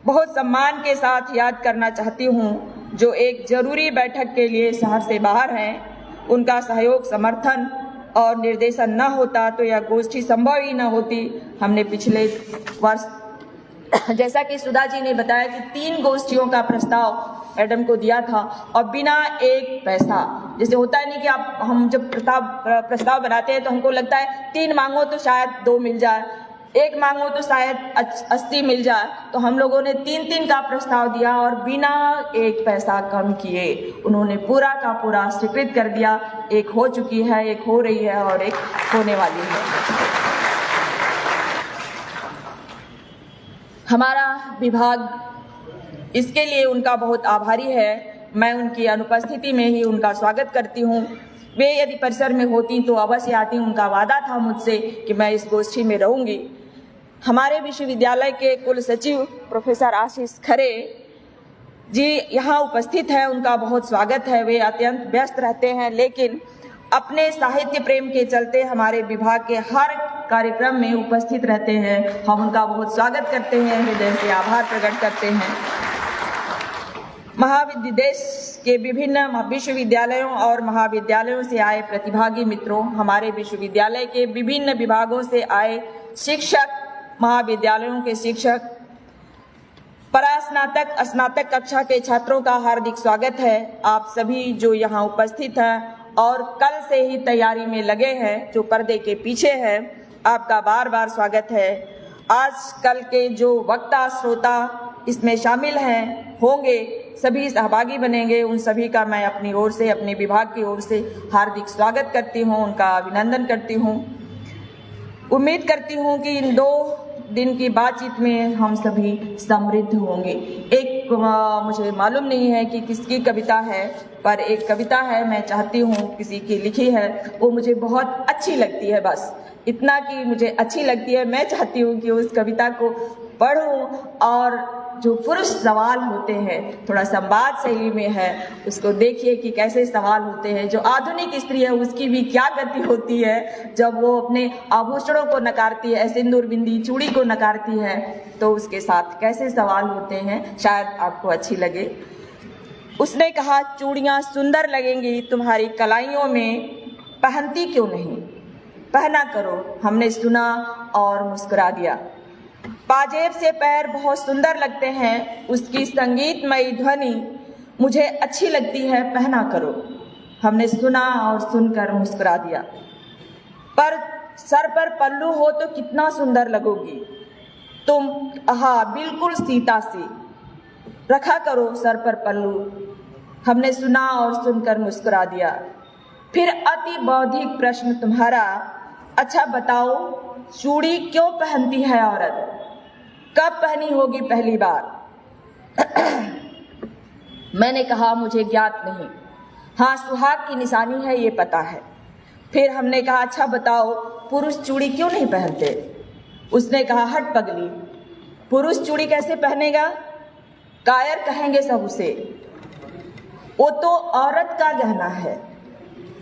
बहुत सम्मान के साथ याद करना चाहती हूँ, जो एक जरूरी बैठक के लिए शहर से बाहर हैं। उनका सहयोग, समर्थन और निर्देशन न होता तो यह गोष्ठी संभव ही न होती। हमने पिछले वर्ष, जैसा कि सुधा जी ने बताया, कि 3 गोष्ठियों का प्रस्ताव मैडम को दिया था और बिना एक पैसा, जैसे होता है नहीं कि हम जब प्रस्ताव बनाते हैं तो हमको लगता है 3 मांगो तो शायद 2 मिल जाए, 1 मांगो तो शायद 80 मिल जाए। तो हम लोगों ने 3-3 का प्रस्ताव दिया और बिना एक पैसा कम किए उन्होंने पूरा का पूरा स्वीकृत कर दिया। एक हो चुकी है, एक हो रही है और एक होने वाली है। हमारा विभाग इसके लिए उनका बहुत आभारी है। मैं उनकी अनुपस्थिति में ही उनका स्वागत करती हूँ। वे यदि परिसर में होती तो अवश्य आती, उनका वादा था मुझसे कि मैं इस गोष्ठी में रहूंगी। हमारे विश्वविद्यालय के कुल सचिव प्रोफेसर आशीष खरे जी यहाँ उपस्थित हैं, उनका बहुत स्वागत है। वे अत्यंत व्यस्त रहते हैं, लेकिन अपने साहित्य प्रेम के चलते हमारे विभाग के हर कार्यक्रम में उपस्थित रहते हैं। हम उनका बहुत स्वागत करते हैं, हृदय से आभार प्रकट करते हैं। देश के विभिन्न विश्वविद्यालयों और महाविद्यालयों से आए प्रतिभागी मित्रों, हमारे विश्वविद्यालय के विभिन्न विभागों से आए शिक्षक, महाविद्यालयों के शिक्षक, परास्नातक, स्नातक कक्षा के छात्रों का हार्दिक स्वागत है। आप सभी जो यहाँ उपस्थित हैं और कल से ही तैयारी में लगे हैं, जो पर्दे के पीछे हैं, आपका बार बार स्वागत है। आज कल के जो वक्ता श्रोता इसमें शामिल हैं, होंगे, सभी सहभागी बनेंगे, उन सभी का मैं अपनी ओर से, अपने विभाग की ओर से हार्दिक स्वागत करती हूँ, उनका अभिनंदन करती हूँ। उम्मीद करती हूँ कि इन 2 दिन की बातचीत में हम सभी समृद्ध होंगे। एक मुझे मालूम नहीं है कि किसकी कविता है, पर एक कविता है, मैं चाहती हूँ, किसी की लिखी है, वो मुझे बहुत अच्छी लगती है। बस इतना कि मुझे अच्छी लगती है। मैं चाहती हूँ कि उस कविता को पढूं और जो पुरुष सवाल होते हैं, थोड़ा संवाद शैली में है, उसको देखिए कि कैसे सवाल होते हैं। जो आधुनिक स्त्री है उसकी भी क्या गति होती है जब वो अपने आभूषणों को नकारती है, सिंदूर बिंदी चूड़ी को नकारती है, तो उसके साथ कैसे सवाल होते हैं, शायद आपको अच्छी लगे। उसने कहा, चूड़ियाँ सुंदर लगेंगी तुम्हारी कलाइयों में, पहनती क्यों नहीं, पहना करो। हमने सुना और मुस्कुरा दिया। पाजेब से पैर बहुत सुंदर लगते हैं, उसकी संगीतमयी ध्वनि मुझे अच्छी लगती है, पहना करो। हमने सुना और सुनकर मुस्कुरा दिया। पर सर पर पल्लू हो तो कितना सुंदर लगोगी तुम। हाँ, बिल्कुल सीता सी। रखा करो सर पर पल्लू। हमने सुना और सुनकर मुस्कुरा दिया। फिर अति बौद्धिक प्रश्न तुम्हारा, अच्छा बताओ चूड़ी क्यों पहनती है औरत? कब पहनी होगी पहली बार? मैंने कहा मुझे ज्ञात नहीं। हाँ, सुहाग की निशानी है ये पता है। फिर हमने कहा अच्छा बताओ पुरुष चूड़ी क्यों नहीं पहनते? उसने कहा हट पगली, पुरुष चूड़ी कैसे पहनेगा? कायर कहेंगे सब उसे, वो तो औरत का गहना है।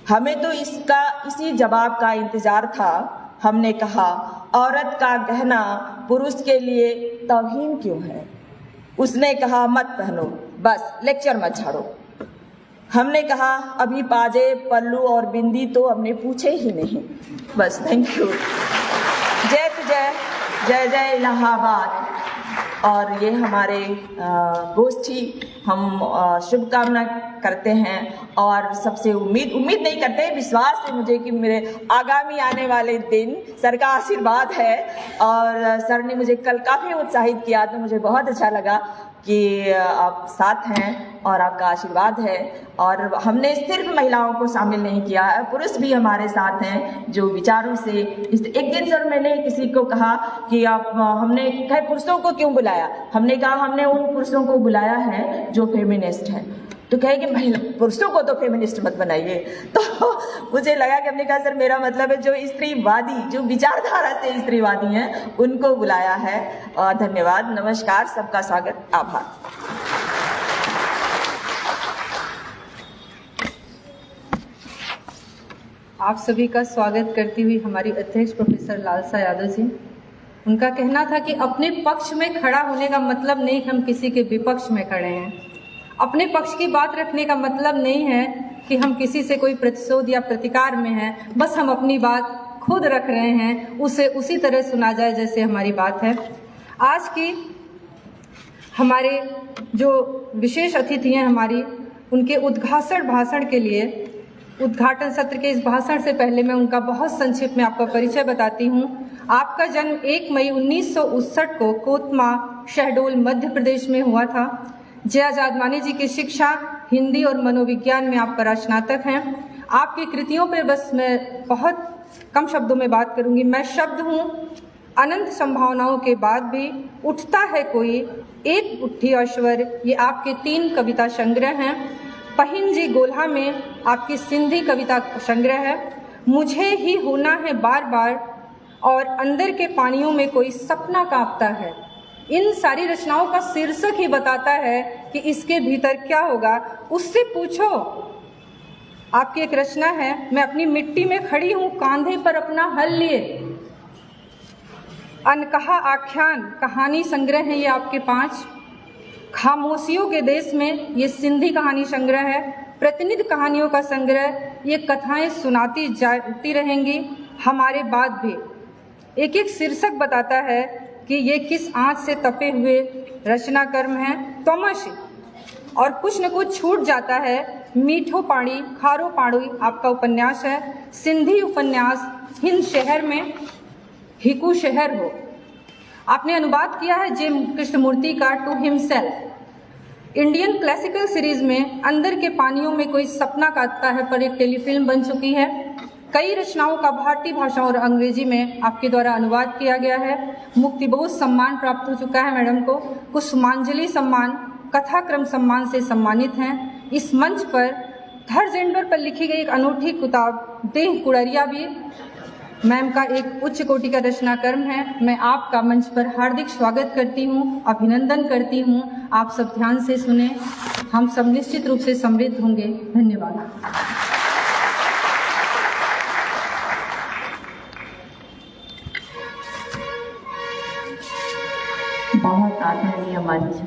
हमें तो इसी जवाब का इंतजार था। हमने कहा औरत का गहना पुरुष के लिए तौहीन क्यों है? उसने कहा मत पहनो, बस लेक्चर मत झाड़ो। हमने कहा अभी पाजेब, पल्लू और बिंदी तो हमने पूछे ही नहीं। बस, थैंक यू। जय जय जय जय इलाहाबाद। और ये हमारे गोष्ठी हम शुभकामना करते हैं और सबसे उम्मीद नहीं करते, विश्वास है मुझे कि मेरे आगामी आने वाले दिन सर का आशीर्वाद है। और सर ने मुझे कल काफ़ी उत्साहित किया, तो मुझे बहुत अच्छा लगा कि आप साथ हैं और आपका आशीर्वाद है। और हमने सिर्फ महिलाओं को शामिल नहीं किया है, पुरुष भी हमारे साथ हैं जो विचारों से। एक दिन सर मैंने किसी को कहा कि हमने कहा पुरुषों को क्यों बुलाया? हमने कहा हमने उन पुरुषों को बुलाया है जो फेमिनिस्ट हैं। तो कहे कि महिला पुरुषों को तो फेमिनिस्ट मत बनाइए। तो मुझे लगा कि हमने कहा सर मेरा मतलब है जो स्त्रीवादी, जो विचारधारा से स्त्रीवादी हैं उनको बुलाया है। और धन्यवाद, नमस्कार, सबका स्वागत, आभार। आप सभी का स्वागत करती हुई हमारी अध्यक्ष प्रोफेसर लालसा यादव जी। उनका कहना था कि अपने पक्ष में खड़ा होने का मतलब नहीं कि हम किसी के विपक्ष में खड़े हैं। अपने पक्ष की बात रखने का मतलब नहीं है कि हम किसी से कोई प्रतिशोध या प्रतिकार में हैं। बस हम अपनी बात खुद रख रहे हैं, उसे उसी तरह सुना जाए जैसे हमारी बात है। आज की हमारे जो विशेष अतिथि हैं हमारी, उनके उद्घाटन भाषण के लिए, उद्घाटन सत्र के इस भाषण से पहले मैं उनका बहुत संक्षिप्त में आपका परिचय बताती हूँ। आपका जन्म 1 मई 1959 को कोतमा, शहडोल, मध्य प्रदेश में हुआ था। जया जादवानी जी की शिक्षा हिंदी और मनोविज्ञान में आप परास्नातक हैं। आपकी कृतियों पर बस मैं बहुत कम शब्दों में बात करूंगी। मैं शब्द हूँ, अनंत संभावनाओं के बाद भी उठता है कोई, एक उठी अश्वर, ये आपके 3 कविता संग्रह हैं। पहिन जी गोल्हा में आपकी सिंधी कविता संग्रह है। मुझे ही होना है बार बार और अंदर के पानियों में कोई सपना कांपता है। इन सारी रचनाओं का शीर्षक ही बताता है कि इसके भीतर क्या होगा। उससे पूछो। आपकी एक रचना है, मैं अपनी मिट्टी में खड़ी हूँ कांधे पर अपना हल लिए। अनकहा आख्यान कहानी संग्रह है ये आपके 5। खामोशियों के देश में ये सिंधी कहानी संग्रह है। प्रतिनिधि कहानियों का संग्रह, ये कथाएं सुनाती जाती रहेंगी हमारे बाद भी। एक एक शीर्षक बताता है कि ये किस आंच से तपे हुए रचना कर्म है। तमशी और कुछ न कुछ छूट जाता है। मीठो पाड़ी खारो पाड़ी आपका उपन्यास है। सिंधी उपन्यास हिंद शहर में हिकू शहर हो। आपने अनुवाद किया है जे कृष्णमूर्ति का to himself. Indian classical series में अंदर के पानियों में कोई सपना काटता है पर एक टेलीफिल्म बन चुकी है। कई रचनाओं का भारतीय भाषा और अंग्रेजी में आपके द्वारा अनुवाद किया गया है। मुक्तिबोध सम्मान प्राप्त हो चुका है मैडम को। कुसुमांजलि सम्मान, कथाक्रम सम्मान से सम्मानित हैं। इस मंच पर थर्ड जेंडर पर लिखी गई एक अनूठी किताब देह कुड़रिया भी मैम का एक उच्च कोटि का रचना कर्म है। मैं आपका मंच पर हार्दिक स्वागत करती हूँ, अभिनंदन करती हूँ। आप सब ध्यान से सुने, हम सब निश्चित रूप से समृद्ध होंगे। धन्यवाद। बहुत आदरणीय मंच,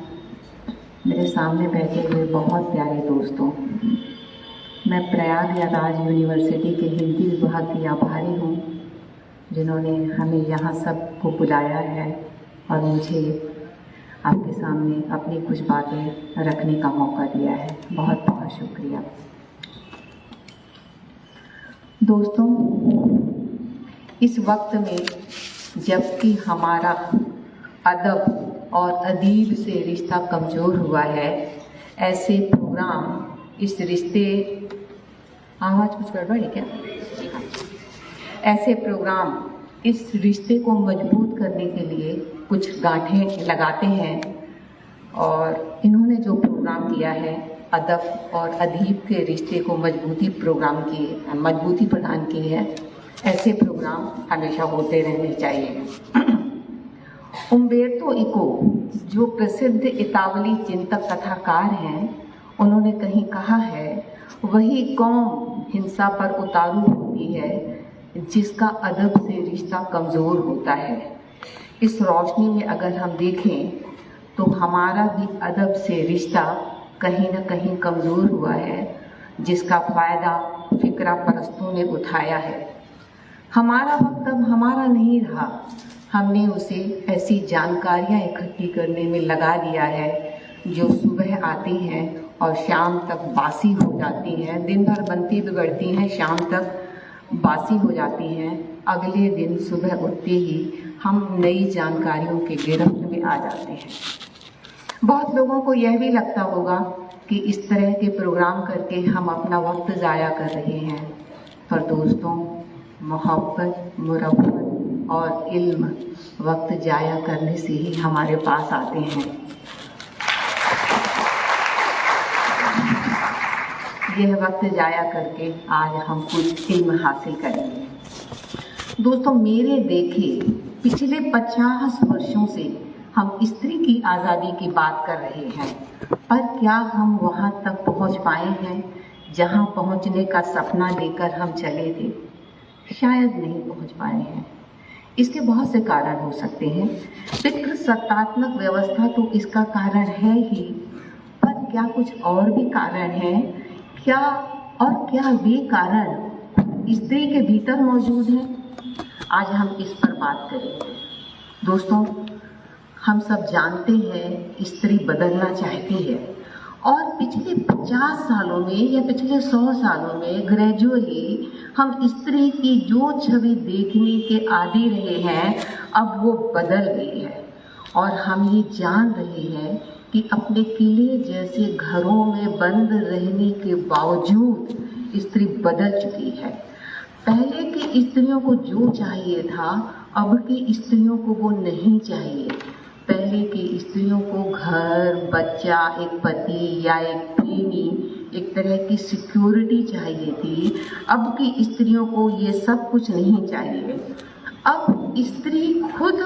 मेरे सामने बैठे हुए बहुत प्यारे दोस्तों, मैं प्रयागराज यूनिवर्सिटी के हिंदी विभाग की आभारी हूँ जिन्होंने हमें यहाँ सबको बुलाया है और मुझे आपके सामने अपनी कुछ बातें रखने का मौका दिया है। बहुत बहुत शुक्रिया। दोस्तों, इस वक्त में जबकि हमारा अदब और अदीब से रिश्ता कमज़ोर हुआ है, ऐसे प्रोग्राम इस रिश्ते आवाज़ कुछ गड़बड़ है क्या? ऐसे प्रोग्राम इस रिश्ते को मजबूत करने के लिए कुछ गांठें लगाते हैं और इन्होंने जो प्रोग्राम किया है अदब और अदीब के रिश्ते को मजबूती प्रदान की है। ऐसे प्रोग्राम हमेशा होते रहने चाहिए। उम्बेर्तो इको जो प्रसिद्ध इतावली चिंतक कथाकार हैं, उन्होंने कहीं कहा है, वही कौम हिंसा पर उतारू होती है जिसका अदब से रिश्ता कमज़ोर होता है। इस रोशनी में अगर हम देखें तो हमारा भी अदब से रिश्ता कहीं न कहीं कमज़ोर हुआ है, जिसका फ़ायदा फ़िक्रा परस्तों ने उठाया है। हमारा वक्त अब हमारा नहीं रहा, हमने उसे ऐसी जानकारियाँ इकट्ठी करने में लगा दिया है जो सुबह आती हैं और शाम तक बासी हो जाती हैं। दिन भर बनती बिगड़ती हैं, शाम तक बासी हो जाती हैं। अगले दिन सुबह उठते ही हम नई जानकारियों के गिरफ्त में आ जाते हैं। बहुत लोगों को यह भी लगता होगा कि इस तरह के प्रोग्राम करके हम अपना वक्त ज़ाया कर रहे हैं, पर दोस्तों, मोहब्बत, मुरव्वत और इल्म वक्त ज़ाया करने से ही हमारे पास आते हैं। यह वक्त ज़ाया करके आज हम कुछ इल्म हासिल करेंगे। दोस्तों, मेरे देखे पिछले 50 वर्षों से हम स्त्री की आज़ादी की बात कर रहे हैं, पर क्या हम वहाँ तक पहुँच पाए हैं जहाँ पहुँचने का सपना लेकर हम चले थे? शायद नहीं पहुँच पाए हैं। इसके बहुत से कारण हो सकते हैं। पितृसत्तात्मक व्यवस्था तो इसका कारण है ही, पर क्या कुछ और भी कारण हैं? क्या वे कारण स्त्री के भीतर मौजूद हैं? आज हम इस पर बात करेंगे। दोस्तों, हम सब जानते हैं स्त्री बदलना चाहती है और पिछले 50 सालों में या पिछले 100 सालों में ग्रेजुअली हम स्त्री की जो छवि देखने के आदी रहे हैं, अब वो बदल गई है और हम ये जान रहे हैं कि अपने किले जैसे घरों में बंद रहने के बावजूद स्त्री बदल चुकी है। पहले की स्त्रियों को जो चाहिए था, अब की स्त्रियों को वो नहीं चाहिए। पहले की स्त्रियों को घर, बच्चा, एक पति या एक प्रेमी, एक तरह की सिक्योरिटी चाहिए थी। अब की स्त्रियों को ये सब कुछ नहीं चाहिए। अब स्त्री खुद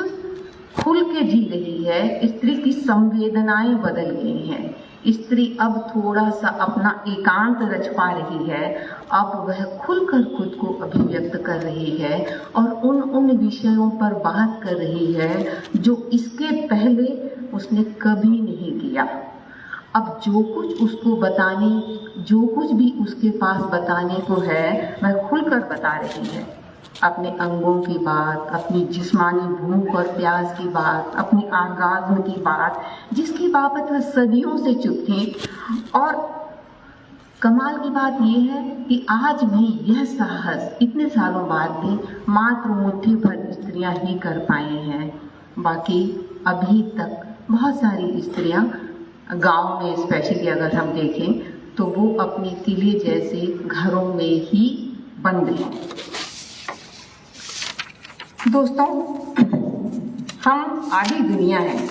खुल के जी रही है, स्त्री की संवेदनाएं बदल गई हैं। स्त्री अब थोड़ा सा अपना एकांत रच पा रही है। अब वह खुलकर खुद को अभिव्यक्त कर रही है और उन विषयों पर बात कर रही है जो इसके पहले उसने कभी नहीं किया। अब जो कुछ उसको बताने, जो कुछ भी उसके पास बताने को है, वह खुलकर बता रही है। अपने अंगों की बात, अपनी जिस्मानी भूख और प्यास की बात, अपनी आगाज़ों की बात, जिसकी बाबत वह सदियों से चुप थी। और कमाल की बात यह है कि आज भी यह साहस इतने सालों बाद भी मात्र मुट्ठी भर स्त्रियां ही कर पाई हैं। बाकी अभी तक बहुत सारी स्त्रियां गांव में स्पेशली अगर हम देखें तो वो अपने किले जैसे घरों में ही बंद हैं। दोस्तों, हम आधी दुनिया हैं,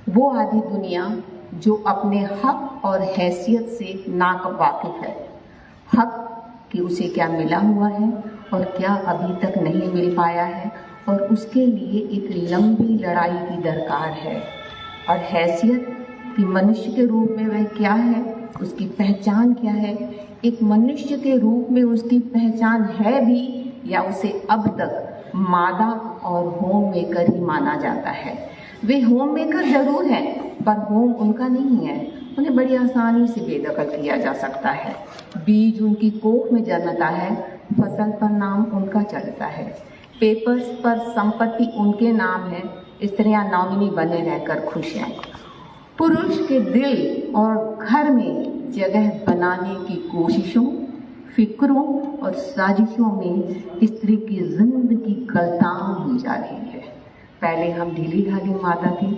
वो आधी दुनिया जो अपने हक और हैसियत से नावाकिफ है। हक कि उसे क्या मिला हुआ है और क्या अभी तक नहीं मिल पाया है, और उसके लिए एक लंबी लड़ाई की दरकार है। और हैसियत कि मनुष्य के रूप में वह क्या है, उसकी पहचान क्या है। एक मनुष्य के रूप में उसकी पहचान है भी, या उसे अब तक मादा और होम मेकर ही माना जाता है। वे होम मेकर जरूर हैं, पर होम उनका नहीं है। उन्हें बड़ी आसानी से बेदखल किया जा सकता है। बीज उनकी कोख में जन्मता है, फसल पर नाम उनका चलता है। पेपर्स पर संपत्ति उनके नाम है, स्त्रियां नॉमिनी बने रहकर खुश हैं। पुरुष के दिल और घर में जगह बनाने की कोशिशों, फिक्रों और साजिशों में स्त्री की जिंदगी गलतान हुई जा रही है। पहले हम ढीली ढाली मादा थी,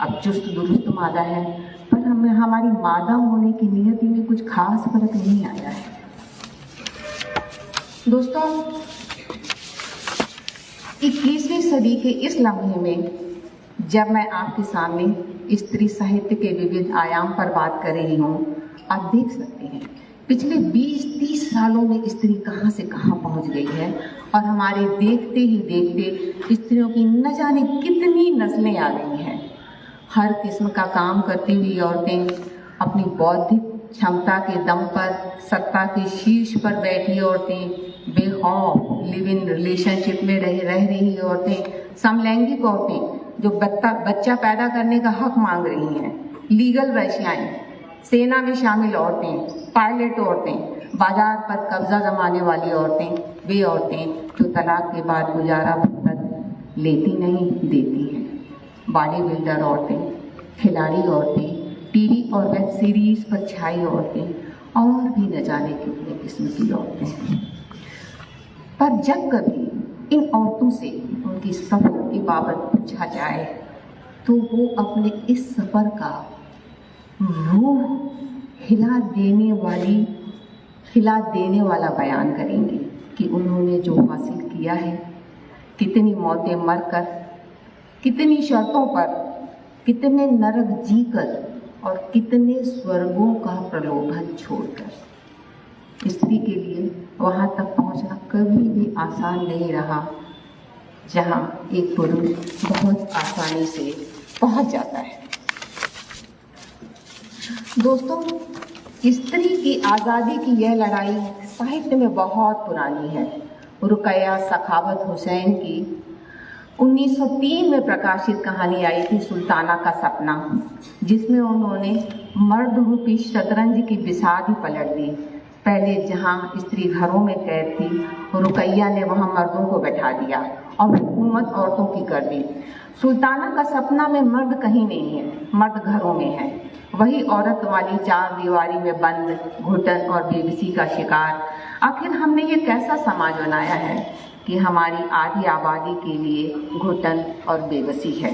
अब चुस्त दुरुस्त मादा है, पर हमें हमारी मादा होने की नियति में कुछ खास फर्क नहीं आया है। दोस्तों, 21वीं सदी के इस लम्हे में जब मैं आपके सामने स्त्री साहित्य के विविध आयाम पर बात कर रही हूँ, आप देख सकते हैं पिछले 20-30 सालों में स्त्री कहाँ से कहाँ पहुँच गई है और हमारे देखते ही देखते स्त्रियों की न जाने कितनी नस्लें आ गई हैं। हर किस्म का काम करती हुई औरतें, अपनी बौद्धिक क्षमता के दम पर सत्ता के शीर्ष पर बैठी औरतें, बेखौफ लिव इन रिलेशनशिप में रह रही औरतें, समलैंगिक औरतें जो बच्चा पैदा करने का हक मांग रही हैं, लीगल वैश्याएं, सेना में शामिल औरतें, पायलट औरतें, बाजार पर कब्जा जमाने वाली औरतें, वे औरतें जो तलाक के बाद गुजारा भत्ता लेती नहीं देती हैं, बॉडी बिल्डर औरतें, खिलाड़ी औरतें, टीवी और वेब सीरीज पर छाई औरतें और भी न जाने कितने किस्म की औरतें। पर जब कभी इन औरतों से उनकी सफर की बाबत पूछा जाए तो वो अपने इस सफर का रूह हिला देने वाला बयान करेंगे कि उन्होंने जो हासिल किया है, कितनी मौतें मरकर, कितनी शर्तों पर, कितने नरक जीकर और कितने स्वर्गों का प्रलोभन छोड़कर। स्त्री के लिए वहां तक पहुंचना कभी भी आसान नहीं रहा जहां एक पुरुष बहुत आसानी से पहुंच जाता है। दोस्तों, स्त्री की आज़ादी की यह लड़ाई साहित्य में बहुत पुरानी है। रुकैया सखावत हुसैन की 1903 में प्रकाशित कहानी आई थी सुल्ताना का सपना, जिसमें उन्होंने मर्द रूपी शतरंज की बिसात ही पलट दी। पहले जहां स्त्री घरों में कैद थी, रुकैया ने वहां मर्दों को बैठा दिया और हुकूमत औरतों की कर दी। सुल्ताना का सपना में मर्द कहीं नहीं है, मर्द घरों में है। वही औरत वाली चार दीवारी में बंद, घुटन और बेबसी का शिकार। आखिर हमने ये कैसा समाज बनाया है कि हमारी आधी आबादी के लिए घुटन और बेबसी है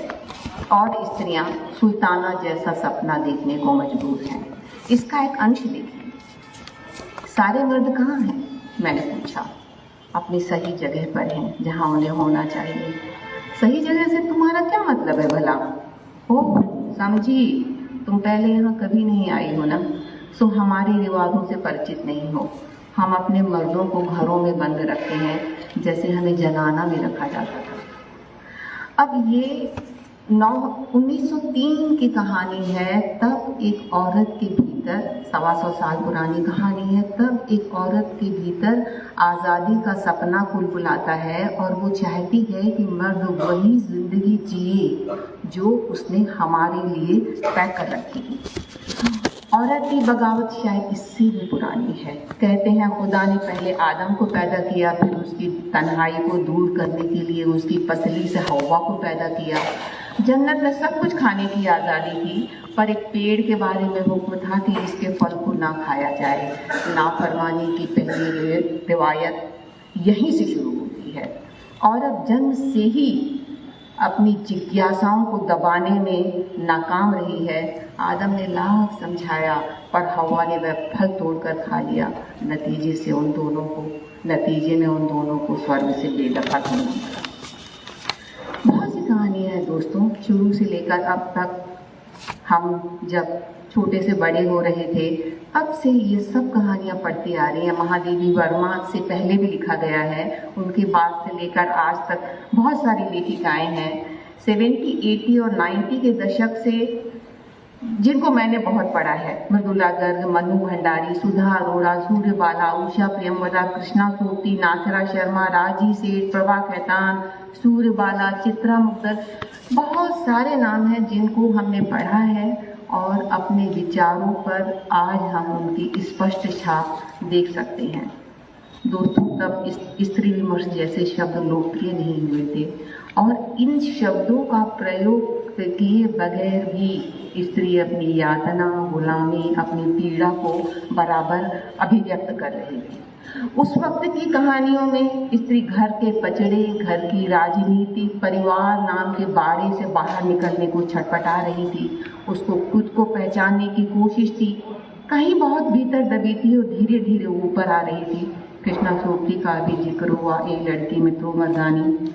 और स्त्रियां सुल्ताना जैसा सपना देखने को मजबूर हैं। इसका एक अंश देखिए। सारे मर्द कहाँ हैं? मैंने पूछा। अपनी सही जगह पर हैं, जहाँ उन्हें होना चाहिए। सही जगह से तुम्हारा क्या मतलब है भला? हो समझी, तुम पहले यहाँ कभी नहीं आई हो ना, सो हमारे रिवाजों से परिचित नहीं हो। हम अपने मर्दों को घरों में बंद रखते हैं जैसे हमें जनाना में रखा जाता था। अब ये 1903 की कहानी है। तब एक औरत के भीतर, 125 साल पुरानी कहानी है, तब एक औरत के भीतर आज़ादी का सपना कुलबुलाता है और वो चाहती है कि मर्द वही जिंदगी जिए जो उसने हमारे लिए तय कर रखी है। औरत की बगावत शायद इससे भी पुरानी है। कहते हैं खुदा ने पहले आदम को पैदा किया, फिर उसकी तन्हाई को दूर करने के लिए उसकी पसली से हव्वा को पैदा किया। जन्नत में सब कुछ खाने की आज़ादी थी, पर एक पेड़ के बारे में हुक्म था कि इसके फल को ना खाया जाए। नाफरमानी की पहली रिवायत यहीं से शुरू होती है। औरत जन्म से ही अपनी जिज्ञासाओं को दबाने में नाकाम रही है। आदम ने लाख समझाया, पर हवा ने वह फल तोड़कर खा लिया। नतीजे में उन दोनों को स्वर्ग से बेदखल होना पड़ा। बहुत सी कहानियाँ हैं दोस्तों, शुरू से लेकर अब तक। हम जब छोटे से बड़े हो रहे थे, अब से ये सब कहानियाँ पढ़ती आ रही हैं। महादेवी वर्मा से पहले भी लिखा गया है, उनके बाद से लेकर आज तक बहुत सारी लेखिकाएं हैं। 70, 80 और 90 के दशक से जिनको मैंने बहुत पढ़ा है, मृदुला गर्ग, मनु भंडारी, सुधा अरोड़ा, सूर्यबाला, उषा प्रियंवदा, कृष्णा सोपती, नासिरा शर्मा, राजी सेठ, प्रभा खैतान, सूर्यबाला, चित्रा मुक्तर, बहुत सारे नाम हैं जिनको हमने पढ़ा है और अपने विचारों पर आज हम उनकी स्पष्ट छाप देख सकते हैं। दोस्तों, तब स्त्री वर्ष जैसे शब्द लोकप्रिय नहीं हुए थे और इन शब्दों का प्रयोग किए बगैर भी स्त्री अपनी यातना, गुलामी, अपनी पीड़ा को बराबर अभिव्यक्त कर रही थी। उस वक्त की कहानियों में स्त्री घर के पचड़े, घर की राजनीति, परिवार नाम के बाड़े से बाहर निकलने को छटपटा रही थी। उसको खुद को पहचानने की कोशिश थी, कहीं बहुत भीतर दबी थी और धीरे धीरे ऊपर आ रही थी। कृष्णा सोपती का भी जिक्र हुआ, एक लड़की मित्रो मर्दानी,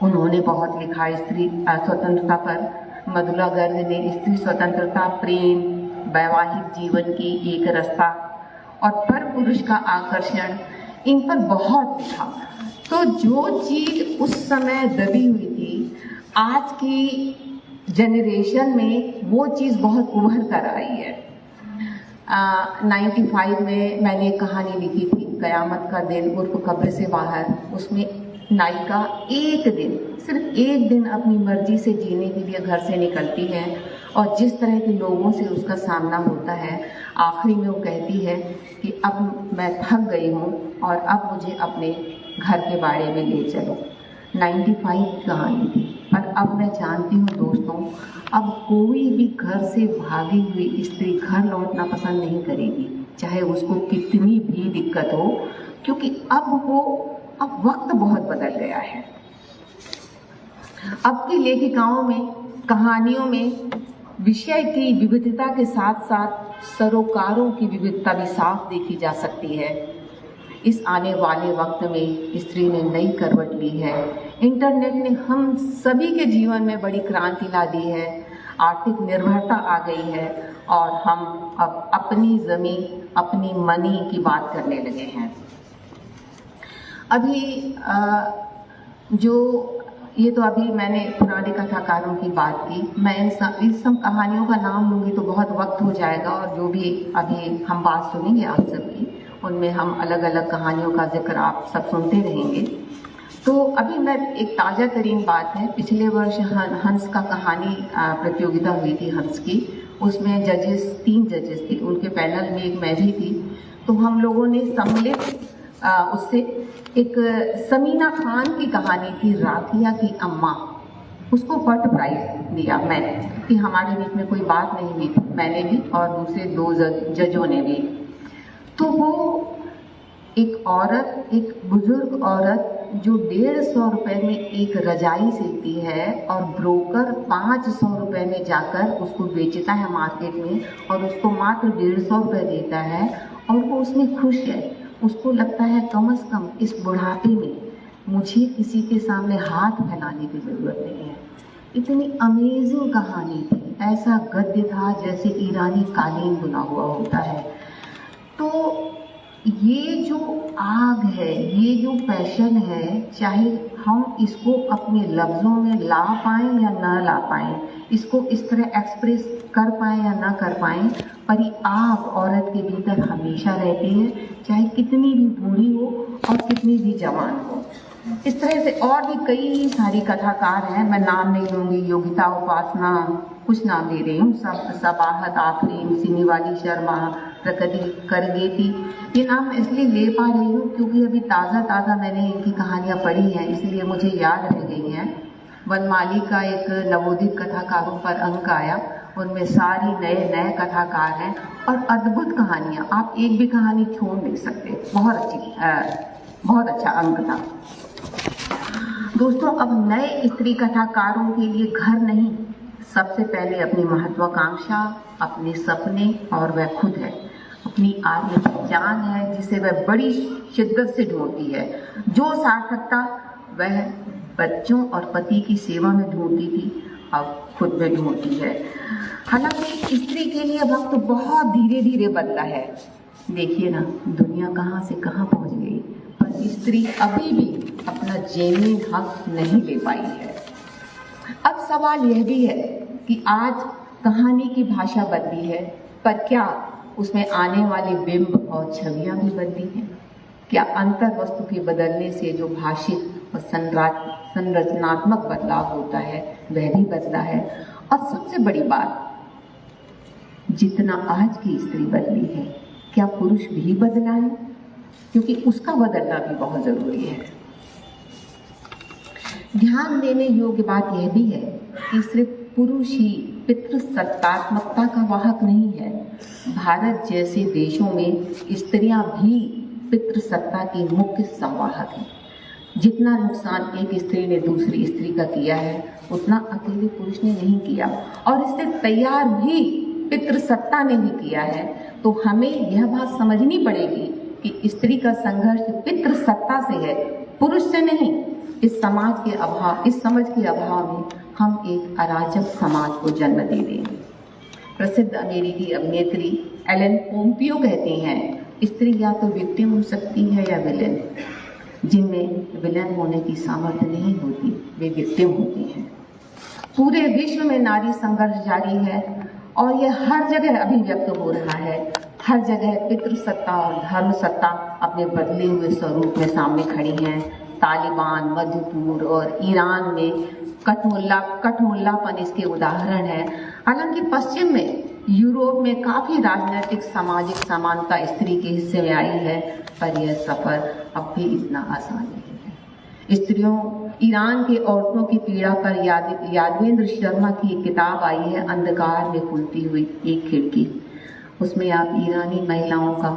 उन्होंने बहुत लिखा स्त्री स्वतंत्रता पर। मधुला गर्ग ने स्त्री स्वतंत्रता, प्रेम, वैवाहिक जीवन की एक रास्ता और पर पुरुष का आकर्षण, इन पर बहुत लिखा। तो जो चीज उस समय दबी हुई थी, आज की जनरेशन में वो चीज़ बहुत उभर कर आई है। 95 में मैंने एक कहानी लिखी थी, कयामत का दिन उर्फ कब्र से बाहर। उसमें नायिका एक दिन, सिर्फ एक दिन अपनी मर्जी से जीने के लिए घर से निकलती है और जिस तरह के लोगों से उसका सामना होता है, आखिरी में वो कहती है कि अब मैं थक गई हूँ और अब मुझे अपने घर के बाड़े में ले चलो। 95 की कहानी थी, पर अब मैं जानती हूँ दोस्तों, अब कोई भी घर से भागी हुई स्त्री घर लौटना पसंद नहीं करेगी, चाहे उसको कितनी भी दिक्कत हो, क्योंकि अब वक्त बहुत बदल गया है। अब की लेखिकाओं में, कहानियों में विषय की विविधता के साथ साथ सरोकारों की विविधता भी साफ देखी जा सकती है। इस आने वाले वक्त में स्त्री ने नई करवट ली है। इंटरनेट ने हम सभी के जीवन में बड़ी क्रांति ला दी है। आर्थिक निर्भरता आ गई है और हम अब अपनी ज़मीन, अपनी मनी की बात करने लगे हैं। अभी ये तो अभी मैंने पुराने कथाकारों की बात की। मैं इन सब कहानियों का नाम लूँगी तो बहुत वक्त हो जाएगा, और जो भी अभी हम बात सुनेंगे आप सबकी, उनमें हम अलग अलग कहानियों का जिक्र आप सब सुनते रहेंगे। तो अभी मैं एक ताज़ा तरीन बात है, पिछले वर्ष हंस का कहानी प्रतियोगिता हुई थी हंस की। उसमें 3 जजेस थे, उनके पैनल में एक मैं भी थी। तो हम लोगों ने सम्मिलित उससे एक समीना खान की कहानी थी, राखिया की अम्मा, उसको फर्स्ट प्राइज दिया मैंने, कि हमारे बीच में कोई बात नहीं हुई थी, मैंने भी और दूसरे 2 जजों ने भी। तो वो एक औरत, एक बुजुर्ग औरत जो 150 रुपये में एक रजाई सिलती है और ब्रोकर 500 रुपये में जाकर उसको बेचता है मार्केट में और उसको मात्र 150 रुपये देता है, और वो उसमें खुश है। उसको लगता है कम से कम इस बुढ़ापे में मुझे किसी के सामने हाथ फैलाने की ज़रूरत नहीं है। इतनी अमेजिंग कहानी थी, ऐसा गद्य था जैसे ईरानी कालीन बुना हुआ होता है। तो ये जो आग है, ये जो पैशन है, चाहे हम इसको अपने लफ्ज़ों में ला पाएँ या ना ला पाएँ, इसको इस तरह एक्सप्रेस कर पाएँ या ना कर पाएँ, पर ये आग औरत के भीतर हमेशा रहती है, चाहे कितनी भी बूढ़ी हो और कितनी भी जवान हो। इस तरह से और भी कई सारी कथाकार हैं, मैं नाम नहीं लूँगी, योगिता उपासना, कुछ नाम दे रही हूँ, सबाहत आफरीन, सिनीवाली शर्मा, प्रकृति करगेती, ये नाम इसलिए ले पा रही हूँ क्योंकि अभी ताज़ा मैंने इनकी कहानियाँ पढ़ी हैं, इसलिए मुझे याद रह गई हैं। वनमाली का एक नवोदित कथाकारों पर अंक आया, उनमें सारी नए कथाकार हैं और अद्भुत कहानियाँ, आप एक भी कहानी छोड़ नहीं सकते। बहुत अच्छा अंक था। दोस्तों, अब नए स्त्री कथाकारों के लिए घर नहीं, सबसे पहले अपनी महत्वाकांक्षा, अपने सपने और वह खुद है, अपनी आत्म पहचान है जिसे वह बड़ी शिद्दत से ढूंढती है। जो सार्थकता वह बच्चों और पति की सेवा में ढूंढती थी, अब खुद में ढूंढती है। हालांकि स्त्री के लिए वक्त बहुत धीरे धीरे बदला है। देखिए ना, दुनिया कहाँ से कहाँ पहुँच गई, पर स्त्री अभी भी अपना जेन्युइन हक नहीं ले पाई है। अब सवाल यह भी है कि आज कहानी की भाषा बदली है, पर क्या उसमें आने वाले बिंब और छवियां भी बदली हैं? क्या अंतर वस्तु के बदलने से जो भाषिक और संरचनात्मक बदलाव होता है वह भी बदला है? और सबसे बड़ी बात, जितना आज की स्त्री बदली है, क्या पुरुष भी बदला है? क्योंकि उसका बदलना भी बहुत ज़रूरी है। ध्यान देने योग्य बात यह भी है कि सिर्फ पुरुष ही पितृसत्तात्मकता का वाहक नहीं है। भारत जैसे देशों में स्त्रियां भी पितृसत्ता की मुख्य संवाहक हैं। जितना नुकसान एक स्त्री ने दूसरी स्त्री का किया है, उतना अकेले पुरुष ने नहीं किया, और इससे तैयार भी पितृसत्ता ने ही किया है। तो हमें यह बात समझनी पड़ेगी कि स्त्री का संघर्ष पितृसत्ता से है, पुरुष से नहीं। इस समझ के अभाव में हम एक अराजक समाज को जन्म दे देंगे। प्रसिद्ध अमेरिकी अभिनेत्री एलन पोम्पियो कहती हैं, स्त्री या तो विक्टिम हो सकती है या विलेन। जिनमें विलेन होने की सामर्थ्य नहीं होती, वे विक्टिम होती हैं। पूरे विश्व में नारी संघर्ष जारी है और यह हर जगह अभिव्यक्त हो रहा है। हर जगह पितृसत्ता और धर्म सत्ता अपने बदले हुए स्वरूप में सामने खड़ी हैं। तालिबान, मध्य पूर्व और ईरान में कठमुल्लापन इसके उदाहरण है। हालांकि पश्चिम में, यूरोप में काफ़ी राजनीतिक सामाजिक समानता स्त्री के हिस्से में आई है, पर यह सफ़र अब भी इतना आसान नहीं है। स्त्रियों, ईरान के औरतों की पीड़ा पर यादवेंद्र शर्मा की एक किताब आई है, अंधकार में खुलती हुई एक खिड़की। उसमें आप ईरानी महिलाओं का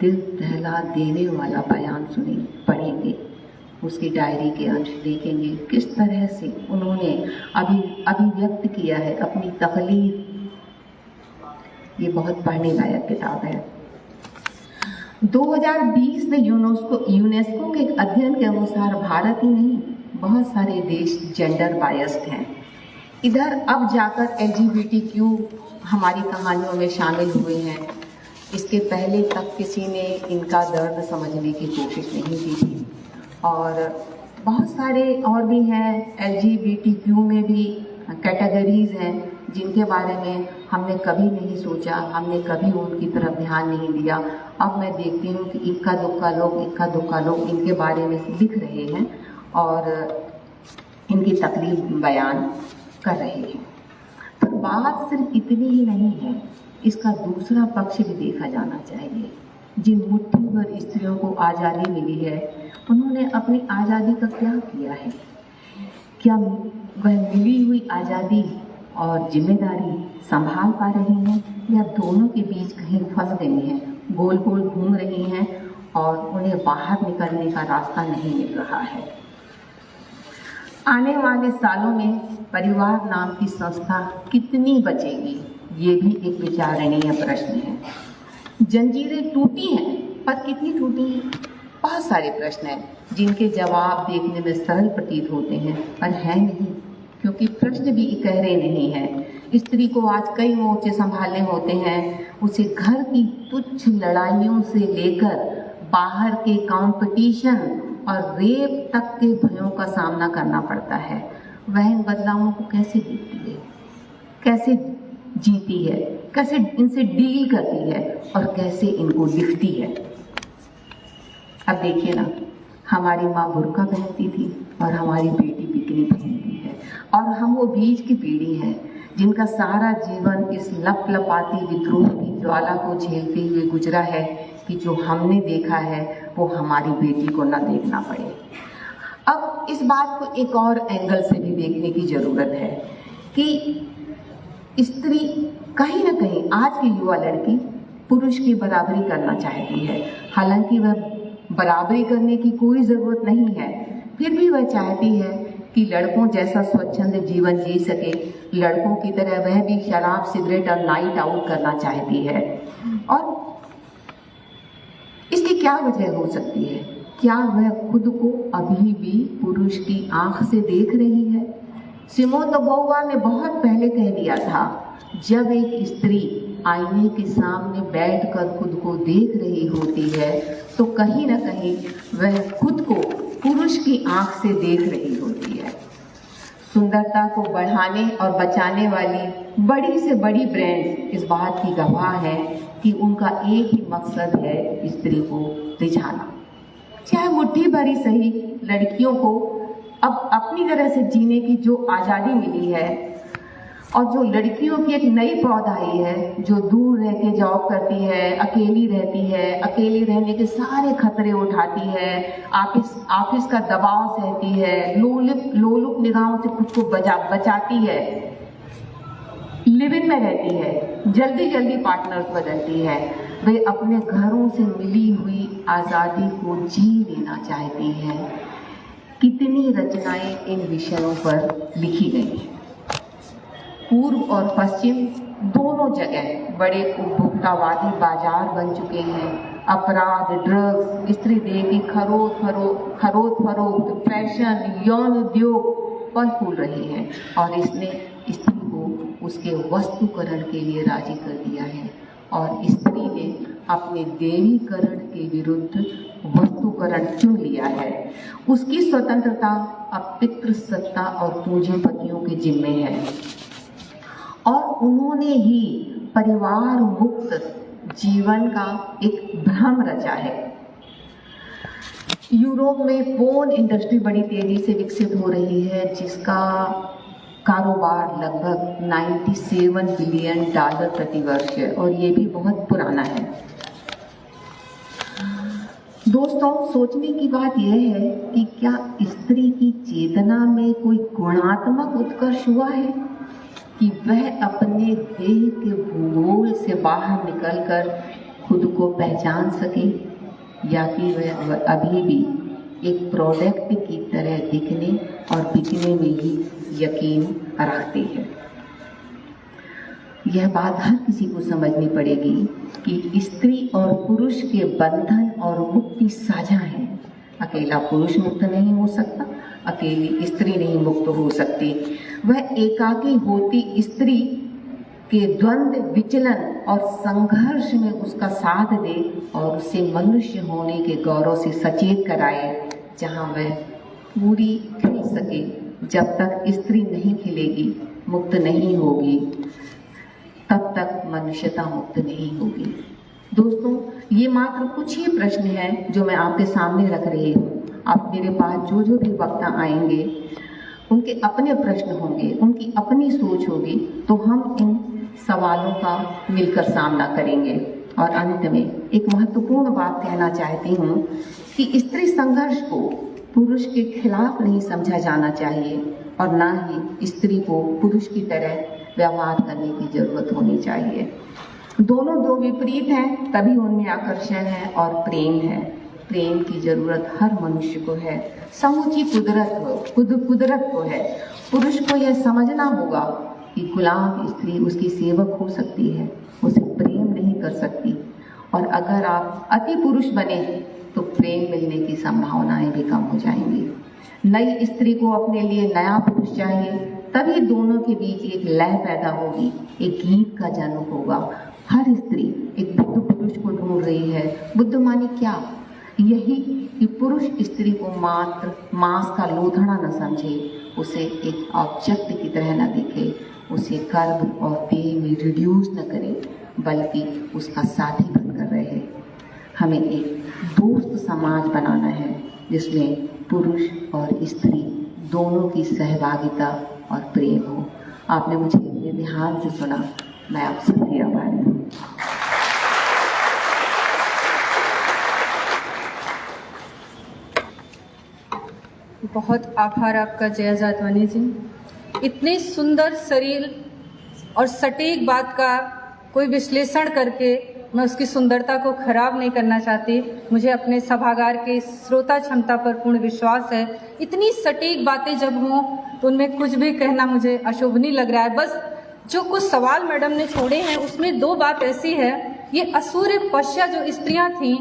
दिल दहला देने वाला बयान पढ़ेंगे। उसकी डायरी के अंश देखेंगे किस तरह से उन्होंने अभिव्यक्त किया है अपनी तकलीफ। ये बहुत पढ़ने लायक किताब है। 2020 में यूनेस्को के अध्ययन के अनुसार भारत ही नहीं, बहुत सारे देश जेंडर बायस्ड हैं। इधर अब जाकर LGBTQ हमारी कहानियों में शामिल हुए हैं। इसके पहले तक किसी ने इनका दर्द समझने की कोशिश नहीं की थी। और बहुत सारे और भी हैं, LGBTQ में भी कैटेगरीज हैं जिनके बारे में हमने कभी नहीं सोचा, हमने कभी उनकी तरफ ध्यान नहीं दिया। अब मैं देखती हूँ कि इक्का दुक्का लोग इनके बारे में लिख रहे हैं और इनकी तकलीफ बयान कर रहे हैं। पर बात सिर्फ इतनी ही नहीं है, इसका दूसरा पक्ष भी देखा जाना चाहिए। जिन मुट्ठी भर स्त्रियों को आज़ादी मिली है, उन्होंने अपनी आज़ादी का क्या किया है? क्या वह मिली हुई आज़ादी और जिम्मेदारी संभाल पा रही हैं, या दोनों के बीच कहीं फंस गई हैं, गोल गोल घूम रही हैं और उन्हें बाहर निकलने का रास्ता नहीं मिल रहा है? आने वाले सालों में परिवार नाम की संस्था कितनी बचेगी, ये भी एक विचारणीय प्रश्न है। जंजीरें टूटी हैं, पर कितनी टूटी हैं? बहुत सारे प्रश्न हैं जिनके जवाब देखने में सरल प्रतीत होते हैं, पर हैं नहीं, क्योंकि प्रश्न भी गहरे नहीं हैं। स्त्री को आज कई मोर्चे संभालने होते हैं। उसे घर की तुच्छ लड़ाइयों से लेकर बाहर के कंपटीशन और रेप तक के भयों का सामना करना पड़ता है। वह इन बदलावों को कैसे देखती है, कैसे जीती है, कैसे इनसे डील करती है और कैसे इनको लिखती है? अब देखिए ना, हमारी माँ बुर्का पहनती थी और हमारी बेटी बिकनी पहनती है, और हम वो बीच की पीढ़ी है जिनका सारा जीवन इस लपलपाती विद्रोह की ज्वाला को झेलते हुए गुजरा है कि जो हमने देखा है वो हमारी बेटी को न देखना पड़े। अब इस बात को एक और एंगल से भी देखने की ज़रूरत है कि स्त्री कहीं ना कहीं, आज की युवा लड़की पुरुष की बराबरी करना चाहती है। हालांकि वह बराबरी करने की कोई ज़रूरत नहीं है, फिर भी वह चाहती है कि लड़कों जैसा स्वच्छंद जीवन जी सके। लड़कों की तरह वह भी शराब, सिगरेट और नाइट आउट करना चाहती है। और इसकी क्या वजह हो सकती है? क्या वह खुद को अभी भी पुरुष की आंख से देख रही है? सिमोन द बोवा ने बहुत पहले कह दिया था, जब एक स्त्री आईने के सामने बैठकर खुद को देख रही होती है तो कहीं ना कहीं वह खुद को पुरुष की आंख से देख रही होती है। सुंदरता को बढ़ाने और बचाने वाली बड़ी से बड़ी ब्रांड इस बात की गवाह है कि उनका एक ही मकसद है स्त्री को रिझाना। चाहे मुट्ठी भरी सही, लड़कियों को अब अपनी तरह से जीने की जो आज़ादी मिली है, और जो लड़कियों की एक नई पौध आई है, जो दूर रह के जॉब करती है, अकेली रहती है, अकेले रहने के सारे खतरे उठाती है, ऑफिस का दबाव सहती है, लोलुप निगाहों से खुद को बचाती है, लिव इन में रहती है, जल्दी पार्टनर्स बदलती है, वे अपने घरों से मिली हुई आज़ादी को जी लेना चाहती है। कितनी रचनाएं इन विषयों पर लिखी गई हैं। पूर्व और पश्चिम दोनों जगह बड़े उपभोक्तावादी बाजार बन चुके हैं। अपराध, ड्रग्स, स्त्री देह की खरोद फरोख्त, फैशन, यौन उद्योग फल फूल रही है और इसने स्त्री को उसके वस्तुकरण के लिए राजी कर दिया है और स्त्री ने अपने देवीकरण के विरुद्ध वस्तुकरण चुन लिया है। उसकी स्वतंत्रता अब पितृसत्ता और पूंजीपतियों के जिम्मे है और उन्होंने ही परिवार मुक्त जीवन का एक भ्रम रचा है। यूरोप में पोर्न इंडस्ट्री बड़ी तेजी से विकसित हो रही है, जिसका कारोबार लगभग $97 बिलियन प्रति वर्ष है और ये भी बहुत पुराना है। दोस्तों, सोचने की बात यह है कि क्या स्त्री की चेतना में कोई गुणात्मक उत्कर्ष हुआ है कि वह अपने देह के भूगोल से बाहर निकलकर खुद को पहचान सके, या कि वह अभी भी एक प्रोडक्ट की तरह दिखने और बिकने में ही यकीन रखती है। यह बात हर किसी को समझनी पड़ेगी कि स्त्री और पुरुष के बंधन और मुक्ति साझा है। अकेला पुरुष मुक्त नहीं हो सकता, अकेली स्त्री नहीं मुक्त हो सकती। वह एकाकी होती स्त्री के द्वंद्व, विचलन और संघर्ष में उसका साथ दे और उसे मनुष्य होने के गौरव से सचेत कराए, जहाँ वह पूरी खिल सके। जब तक स्त्री नहीं खिलेगी, मुक्त नहीं होगी, तब तक मनुष्यता मुक्त नहीं होगी। दोस्तों, ये मात्र कुछ ही प्रश्न हैं जो मैं आपके सामने रख रही हूँ। आप मेरे पास जो भी वक्ता आएंगे, उनके अपने प्रश्न होंगे, उनकी अपनी सोच होगी, तो हम इन सवालों का मिलकर सामना करेंगे। और अंत में एक महत्वपूर्ण बात कहना चाहती हूँ कि स्त्री संघर्ष को पुरुष के खिलाफ नहीं समझा जाना चाहिए और ना ही स्त्री को पुरुष की तरह व्यवहार करने की जरूरत होनी चाहिए। दोनों दो विपरीत हैं, तभी उनमें आकर्षण है और प्रेम है। प्रेम की जरूरत हर मनुष्य को है, समूची कुदरत को है। पुरुष को यह समझना होगा कि गुलाम स्त्री उसकी सेवक हो सकती है, उसे प्रेम नहीं कर सकती। और अगर आप अति पुरुष बने तो प्रेम मिलने की संभावनाएं भी कम हो जाएंगी। नई स्त्री को अपने लिए नया पुरुष चाहिए, तभी दोनों के बीच एक लय पैदा होगी, एक गीत का जन्म होगा। हर स्त्री एक बुद्ध पुरुष को ढूंढ रही है। बुद्ध माने क्या? यही कि पुरुष स्त्री को मात्र मांस का लोथड़ा न समझे, उसे एक ऑब्जेक्ट की तरह न दिखे, उसे गर्भ और देह में रिड्यूस न करे, बल्कि उसका साथी बनकर रहे। हमें एक दोस्त समाज बनाना है जिसमें पुरुष और स्त्री दोनों की सहभागिता और प्रेम हो। आपने मुझे इतने ध्यान से सुना, मैं आप सबकी आभारी हूँ। बहुत आभार आपका जया जादवानी जी। इतने सुंदर सरल और सटीक बात का कोई विश्लेषण करके मैं उसकी सुंदरता को खराब नहीं करना चाहती। मुझे अपने सभागार के श्रोता क्षमता पर पूर्ण विश्वास है। इतनी सटीक बातें जब हों तो उनमें कुछ भी कहना मुझे अशोभनीय लग रहा है। बस जो कुछ सवाल मैडम ने छोड़े हैं उसमें दो बात ऐसी है, ये असूर्य पश्या जो स्त्रियां थीं,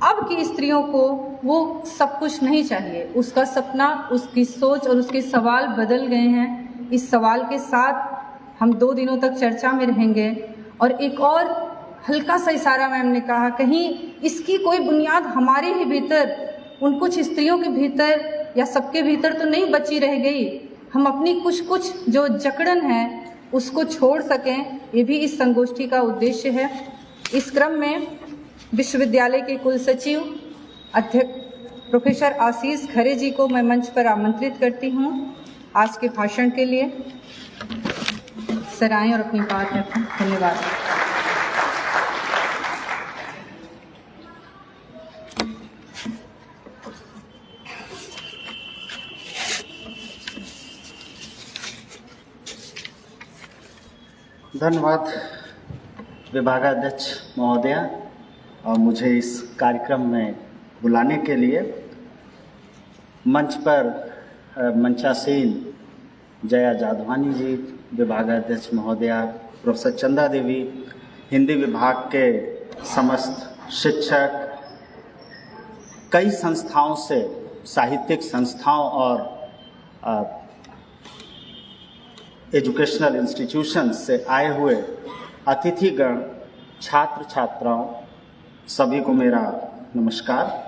अब की स्त्रियों को वो सब कुछ नहीं चाहिए। उसका सपना, उसकी सोच और उसके सवाल बदल गए हैं। इस सवाल के साथ हम 2 दिनों तक चर्चा में रहेंगे। और एक और हल्का सा इशारा मैम ने कहा, कहीं इसकी कोई बुनियाद हमारे ही भीतर, उन कुछ स्त्रियों के भीतर या सबके भीतर तो नहीं बची रह गई। हम अपनी कुछ जो जकड़न है उसको छोड़ सकें, ये भी इस संगोष्ठी का उद्देश्य है। इस क्रम में विश्वविद्यालय के कुल सचिव अध्यक्ष प्रोफेसर आशीष खरे जी को मैं मंच पर आमंत्रित करती हूँ आज के भाषण के लिए। सर आएं और अपनी बात रखें। धन्यवाद। धन्यवाद विभागाध्यक्ष महोदया और मुझे इस कार्यक्रम में बुलाने के लिए। मंच पर मंचासीन जया जाधवानी जी, विभागाध्यक्ष महोदया, प्रोफेसर चंदा देवी, हिंदी विभाग के समस्त शिक्षक, कई संस्थाओं से, साहित्यिक संस्थाओं और एजुकेशनल इंस्टीट्यूशंस से आए हुए अतिथिगण, छात्र छात्राओं, सभी को मेरा नमस्कार।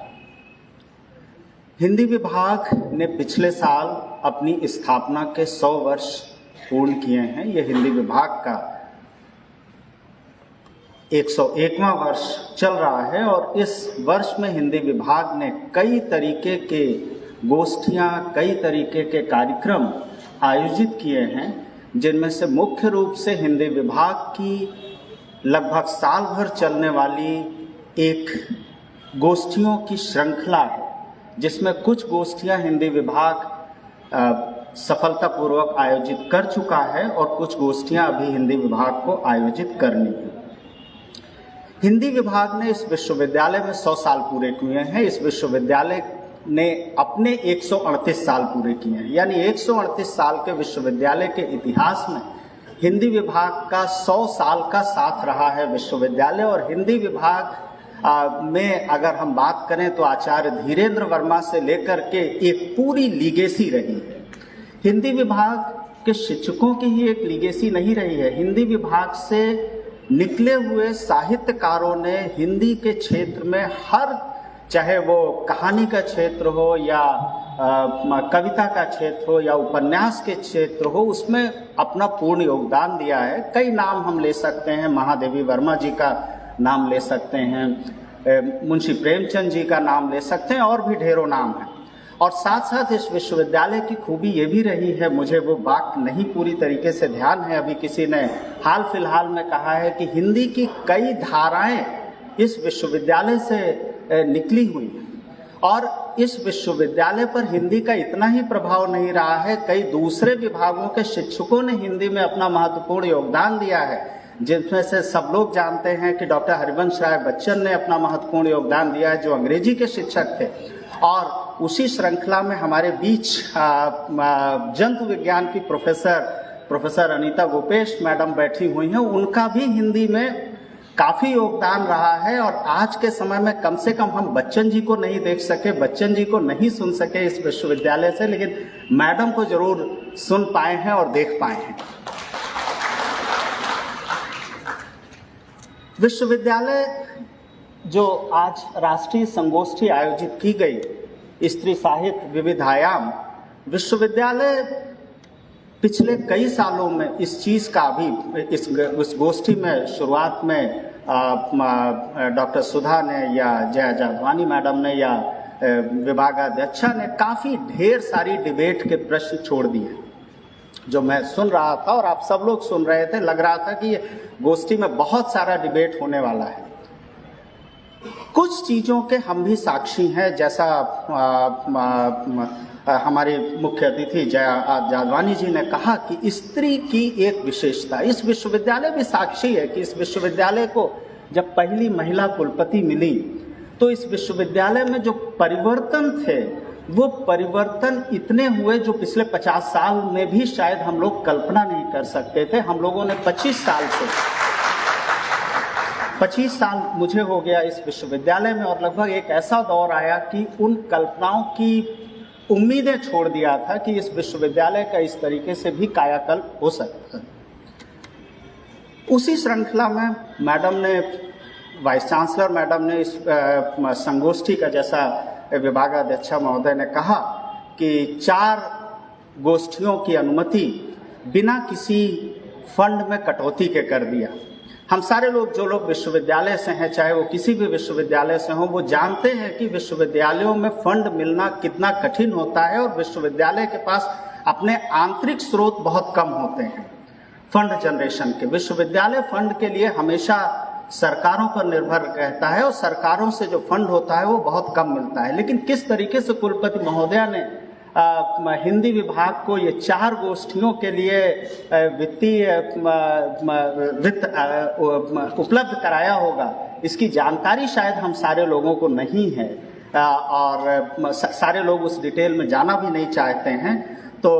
हिंदी विभाग ने पिछले साल अपनी स्थापना के 100 वर्ष पूर्ण किए हैं। यह हिंदी विभाग का 101वां वर्ष चल रहा है और इस वर्ष में हिंदी विभाग ने कई तरीके के गोष्ठियां, कई तरीके के कार्यक्रम आयोजित किए हैं, जिनमें से मुख्य रूप से हिंदी विभाग की लगभग साल भर चलने वाली एक गोष्ठियों की श्रृंखला है, जिसमें कुछ गोष्ठियां हिंदी विभाग सफलतापूर्वक आयोजित कर चुका है और कुछ गोष्ठियां अभी हिंदी विभाग को आयोजित करनी है। हिंदी विभाग ने इस विश्वविद्यालय में 100 साल पूरे किए हैं। इस विश्वविद्यालय ने अपने 138 साल पूरे किए हैं, यानी 138 साल के विश्वविद्यालय के इतिहास में हिंदी विभाग का 100 साल का साथ रहा है विश्वविद्यालय। और हिंदी विभाग में अगर हम बात करें तो आचार्य धीरेन्द्र वर्मा से लेकर के एक पूरी लीगेसी रही है। हिंदी विभाग के शिक्षकों की ही एक लीगेसी नहीं रही है, हिंदी विभाग से निकले हुए साहित्यकारों ने हिंदी के क्षेत्र में हर, चाहे वो कहानी का क्षेत्र हो या कविता का क्षेत्र हो या उपन्यास के क्षेत्र हो, उसमें अपना पूर्ण योगदान दिया है। कई नाम हम ले सकते हैं, महादेवी वर्मा जी का नाम ले सकते हैं, मुंशी प्रेमचंद जी का नाम ले सकते हैं, और भी ढेरों नाम हैं। और साथ साथ इस विश्वविद्यालय की खूबी ये भी रही है, मुझे वो बात नहीं पूरी तरीके से ध्यान है, अभी किसी ने हाल फिलहाल में कहा है कि हिंदी की कई धाराएं इस विश्वविद्यालय से निकली हुई है और इस विश्वविद्यालय पर हिंदी का इतना ही प्रभाव नहीं रहा है, कई दूसरे विभागों के शिक्षकों ने हिंदी में अपना महत्वपूर्ण योगदान दिया है, जिनमें से सब लोग जानते हैं कि डॉक्टर हरिवंश राय बच्चन ने अपना महत्वपूर्ण योगदान दिया है, जो अंग्रेजी के शिक्षक थे। और उसी श्रृंखला में हमारे बीच जंतु विज्ञान की प्रोफेसर अनीता गोपेश मैडम बैठी हुई हैं, उनका भी हिंदी में काफ़ी योगदान रहा है। और आज के समय में कम से कम हम बच्चन जी को नहीं देख सके, बच्चन जी को नहीं सुन सके इस विश्वविद्यालय से, लेकिन मैडम को जरूर सुन पाए हैं और देख पाए हैं। विश्वविद्यालय जो आज राष्ट्रीय संगोष्ठी आयोजित की गई, स्त्री साहित्य विविध आयाम, विश्वविद्यालय पिछले कई सालों में इस चीज़ का भी इस गोष्ठी में शुरुआत में डॉक्टर सुधा ने या जया जाधवानी मैडम ने या विभागाध्यक्षा ने काफ़ी ढेर सारी डिबेट के प्रश्न छोड़ दिए, जो मैं सुन रहा था और आप सब लोग सुन रहे थे। लग रहा था कि ये गोष्ठी में बहुत सारा डिबेट होने वाला है। कुछ चीज़ों के हम भी साक्षी हैं, जैसा हमारी मुख्य अतिथि जया जाधवानी जी ने कहा कि स्त्री की एक विशेषता, इस विश्वविद्यालय भी साक्षी है कि इस विश्वविद्यालय को जब पहली महिला कुलपति मिली तो इस विश्वविद्यालय में जो परिवर्तन थे वो परिवर्तन इतने हुए जो पिछले 50 साल में भी शायद हम लोग कल्पना नहीं कर सकते थे। हम लोगों ने 25 साल मुझे हो गया इस विश्वविद्यालय में, और लगभग एक ऐसा दौर आया कि उन कल्पनाओं की उम्मीदें छोड़ दिया था कि इस विश्वविद्यालय का इस तरीके से भी कायाकल्प हो सकता है। उसी श्रृंखला में मैडम ने, वाइस चांसलर मैडम ने इस संगोष्ठी का, जैसा विभागाध्यक्षा महोदय ने कहा, कि 4 गोष्ठियों की अनुमति बिना किसी फंड में कटौती के कर दिया। हम सारे लोग, जो लोग विश्वविद्यालय से हैं, चाहे वो किसी भी विश्वविद्यालय से हों, वो जानते हैं कि विश्वविद्यालयों में फंड मिलना कितना कठिन होता है और विश्वविद्यालय के पास अपने आंतरिक स्रोत बहुत कम होते हैं। फंड जनरेशन के। विश्वविद्यालय फंड के लिए हमेशा सरकारों पर निर्भर रहता है और सरकारों से जो फंड होता है वो बहुत कम मिलता है। लेकिन किस तरीके से कुलपति महोदया ने हिंदी विभाग को ये 4 गोष्ठियों के लिए वित्तीय वित्त उपलब्ध कराया होगा, इसकी जानकारी शायद हम सारे लोगों को नहीं है और सारे लोग उस डिटेल में जाना भी नहीं चाहते हैं। तो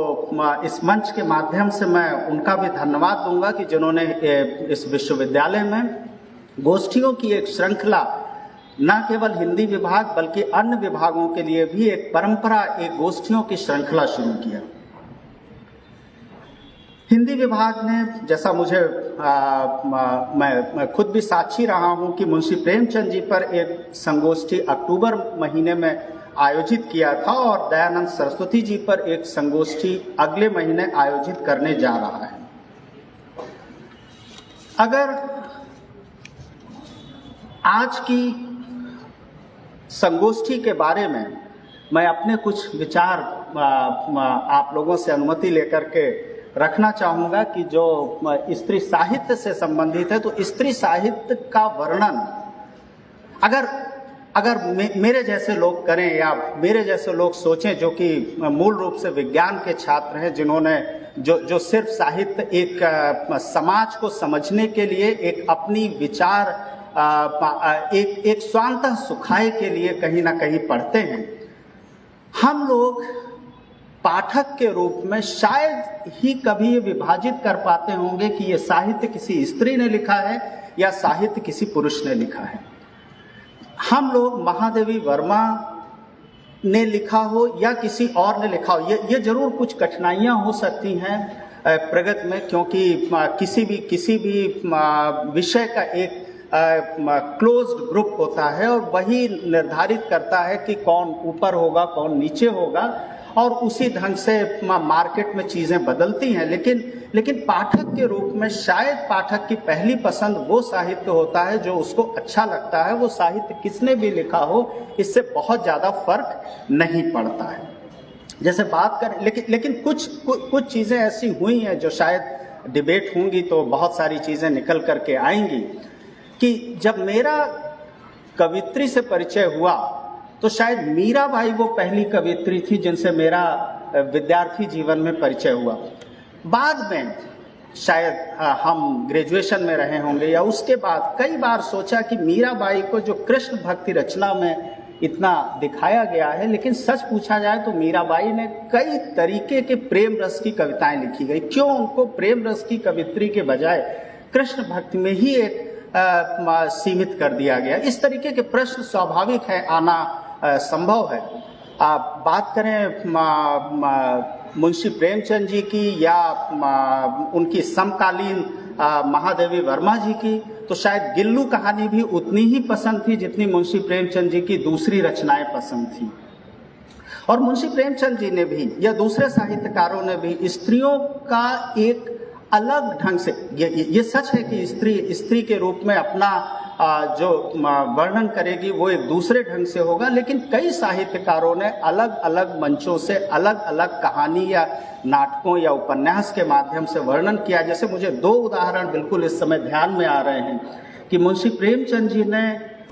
इस मंच के माध्यम से मैं उनका भी धन्यवाद दूंगा कि जिन्होंने इस विश्वविद्यालय में गोष्ठियों की एक श्रृंखला न केवल हिंदी विभाग बल्कि अन्य विभागों के लिए भी एक परंपरा, एक गोष्ठियों की श्रृंखला शुरू किया। हिंदी विभाग ने, जैसा मुझे मैं खुद भी साक्षी रहा हूं कि मुंशी प्रेमचंद जी पर एक संगोष्ठी अक्टूबर महीने में आयोजित किया था और दयानंद सरस्वती जी पर एक संगोष्ठी अगले महीने आयोजित करने जा रहा है। अगर आज की संगोष्ठी के बारे में मैं अपने कुछ विचार आप लोगों से अनुमति लेकर के रखना चाहूंगा कि जो स्त्री साहित्य से संबंधित है, तो स्त्री साहित्य का वर्णन अगर मेरे जैसे लोग करें या मेरे जैसे लोग सोचें जो कि मूल रूप से विज्ञान के छात्र हैं, जिन्होंने जो सिर्फ साहित्य एक समाज को समझने के लिए, एक अपनी विचार एक स्वांतः सुखाए के लिए कहीं ना कहीं पढ़ते हैं, हम लोग पाठक के रूप में शायद ही कभी ये विभाजित कर पाते होंगे कि ये साहित्य किसी स्त्री ने लिखा है या साहित्य किसी पुरुष ने लिखा है। हम लोग महादेवी वर्मा ने लिखा हो या किसी और ने लिखा हो, ये जरूर कुछ कठिनाइयां हो सकती हैं प्रगति में, क्योंकि किसी भी विषय का एक क्लोज्ड ग्रुप होता है और वही निर्धारित करता है कि कौन ऊपर होगा कौन नीचे होगा और उसी ढंग से मार्केट में चीजें बदलती हैं। लेकिन पाठक के रूप में शायद पाठक की पहली पसंद वो साहित्य होता है जो उसको अच्छा लगता है। वो साहित्य किसने भी लिखा हो, इससे बहुत ज्यादा फर्क नहीं पड़ता है। जैसे बात करें, लेकिन कुछ चीजें ऐसी हुई हैं जो शायद डिबेट होंगी तो बहुत सारी चीजें निकल करके आएंगी कि जब मेरा कवित्री से परिचय हुआ तो शायद मीराबाई वो पहली कवित्री थी जिनसे मेरा विद्यार्थी जीवन में परिचय हुआ। बाद में शायद हम ग्रेजुएशन में रहे होंगे या उसके बाद कई बार सोचा कि मीराबाई को जो कृष्ण भक्ति रचना में इतना दिखाया गया है, लेकिन सच पूछा जाए तो मीराबाई ने कई तरीके के प्रेम रस की कविताएं लिखी गई। क्यों उनको प्रेम रस की कवित्री के बजाय कृष्ण भक्ति में ही एक सीमित कर दिया गया? इस तरीके के प्रश्न स्वाभाविक है, आना संभव है। बात करें मुंशी प्रेमचंद जी की या उनकी समकालीन महादेवी वर्मा जी की, तो शायद गिल्लू कहानी भी उतनी ही पसंद थी जितनी मुंशी प्रेमचंद जी की दूसरी रचनाएं पसंद थी। और मुंशी प्रेमचंद जी ने भी या दूसरे साहित्यकारों ने भी स्त्रियों का एक अलग ढंग से, ये सच है कि स्त्री के रूप में अपना जो वर्णन करेगी वो एक दूसरे ढंग से होगा, लेकिन कई साहित्यकारों ने अलग अलग मंचों से अलग अलग कहानी या नाटकों या उपन्यास के माध्यम से वर्णन किया। जैसे मुझे 2 उदाहरण बिल्कुल इस समय ध्यान में आ रहे हैं कि मुंशी प्रेमचंद जी ने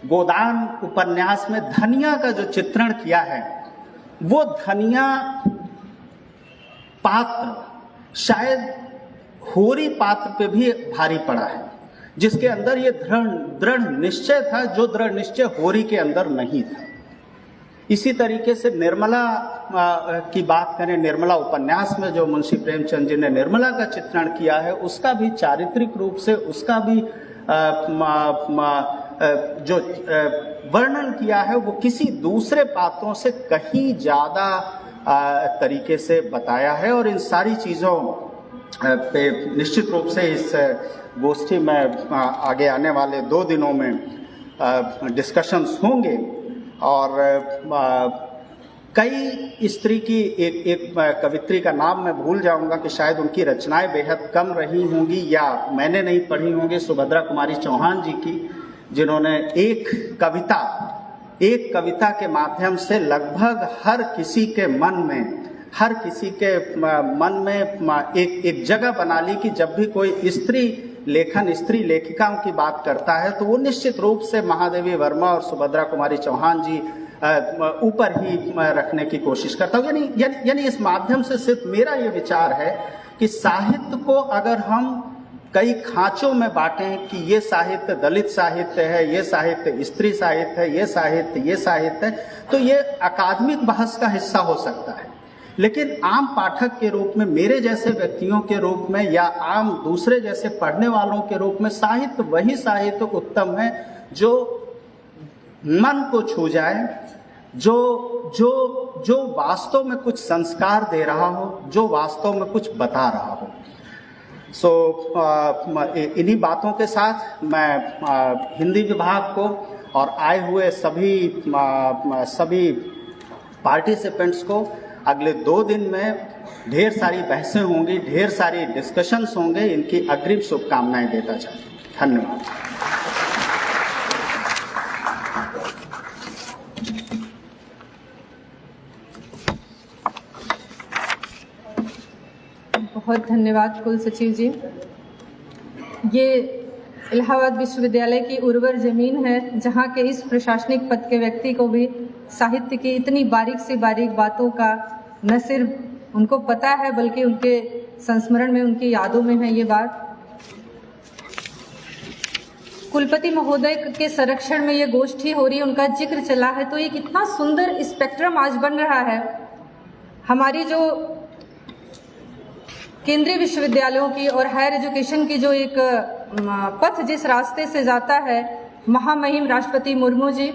गोदान उपन्यास में धनिया का जो चित्रण किया है, वो धनिया पात्र शायद होरी पात्र पे भी भारी पड़ा है, जिसके अंदर ये दृढ़ निश्चय था जो दृढ़ निश्चय होरी के अंदर नहीं था। इसी तरीके से निर्मला की बात करें, निर्मला उपन्यास में जो मुंशी प्रेमचंद जी ने निर्मला का चित्रण किया है, उसका भी चारित्रिक रूप से उसका भी जो वर्णन किया है वो किसी दूसरे पात्रों से कहीं ज्यादा तरीके से बताया है। और इन सारी चीजों पे निश्चित रूप से इस गोष्ठी में आगे आने वाले 2 दिनों में डिस्कशंस होंगे और कई स्त्री की एक कवित्री का नाम मैं भूल जाऊंगा कि शायद उनकी रचनाएं बेहद कम रही होंगी या मैंने नहीं पढ़ी होंगी, सुभद्रा कुमारी चौहान जी की, जिन्होंने एक कविता के माध्यम से लगभग हर किसी के मन में हर किसी के मन में एक जगह बना ली कि जब भी कोई स्त्री लेखन, स्त्री लेखिकाओं की बात करता है तो वो निश्चित रूप से महादेवी वर्मा और सुभद्रा कुमारी चौहान जी ऊपर ही रखने की कोशिश करता हूँ। यानी इस माध्यम से सिर्फ मेरा ये विचार है कि साहित्य को अगर हम कई खांचों में बांटें कि ये साहित्य दलित साहित्य है, ये साहित्य स्त्री साहित्य है, ये साहित्य है, तो ये अकादमिक बहस का हिस्सा हो सकता है। लेकिन आम पाठक के रूप में, मेरे जैसे व्यक्तियों के रूप में या आम दूसरे जैसे पढ़ने वालों के रूप में साहित्य वही साहित्य उत्तम है जो मन को छू जाए, जो वास्तव में कुछ संस्कार दे रहा हो, जो वास्तव में कुछ बता रहा हो। इन्हीं बातों के साथ मैं हिंदी विभाग को और आए हुए सभी पार्टिसिपेंट्स को अगले 2 दिन में ढेर सारी बहसें होंगी, ढेर सारी डिस्कशंस होंगे, इनकी अग्रिम शुभकामनाएं देता चाहता हूं। धन्यवाद। बहुत धन्यवाद कुल सचिव जी। ये इलाहाबाद विश्वविद्यालय की उर्वर ज़मीन है जहाँ के इस प्रशासनिक पद के व्यक्ति को भी साहित्य की इतनी बारीक से बारीक बातों का न सिर्फ उनको पता है बल्कि उनके संस्मरण में, उनकी यादों में है ये बात। कुलपति महोदय के संरक्षण में ये गोष्ठी हो रही है, उनका जिक्र चला है, तो एक इतना सुंदर स्पेक्ट्रम आज बन रहा है। हमारी जो केंद्रीय विश्वविद्यालयों की और हायर एजुकेशन की जो एक पथ जिस रास्ते से जाता है, महामहिम राष्ट्रपति मुर्मू जी,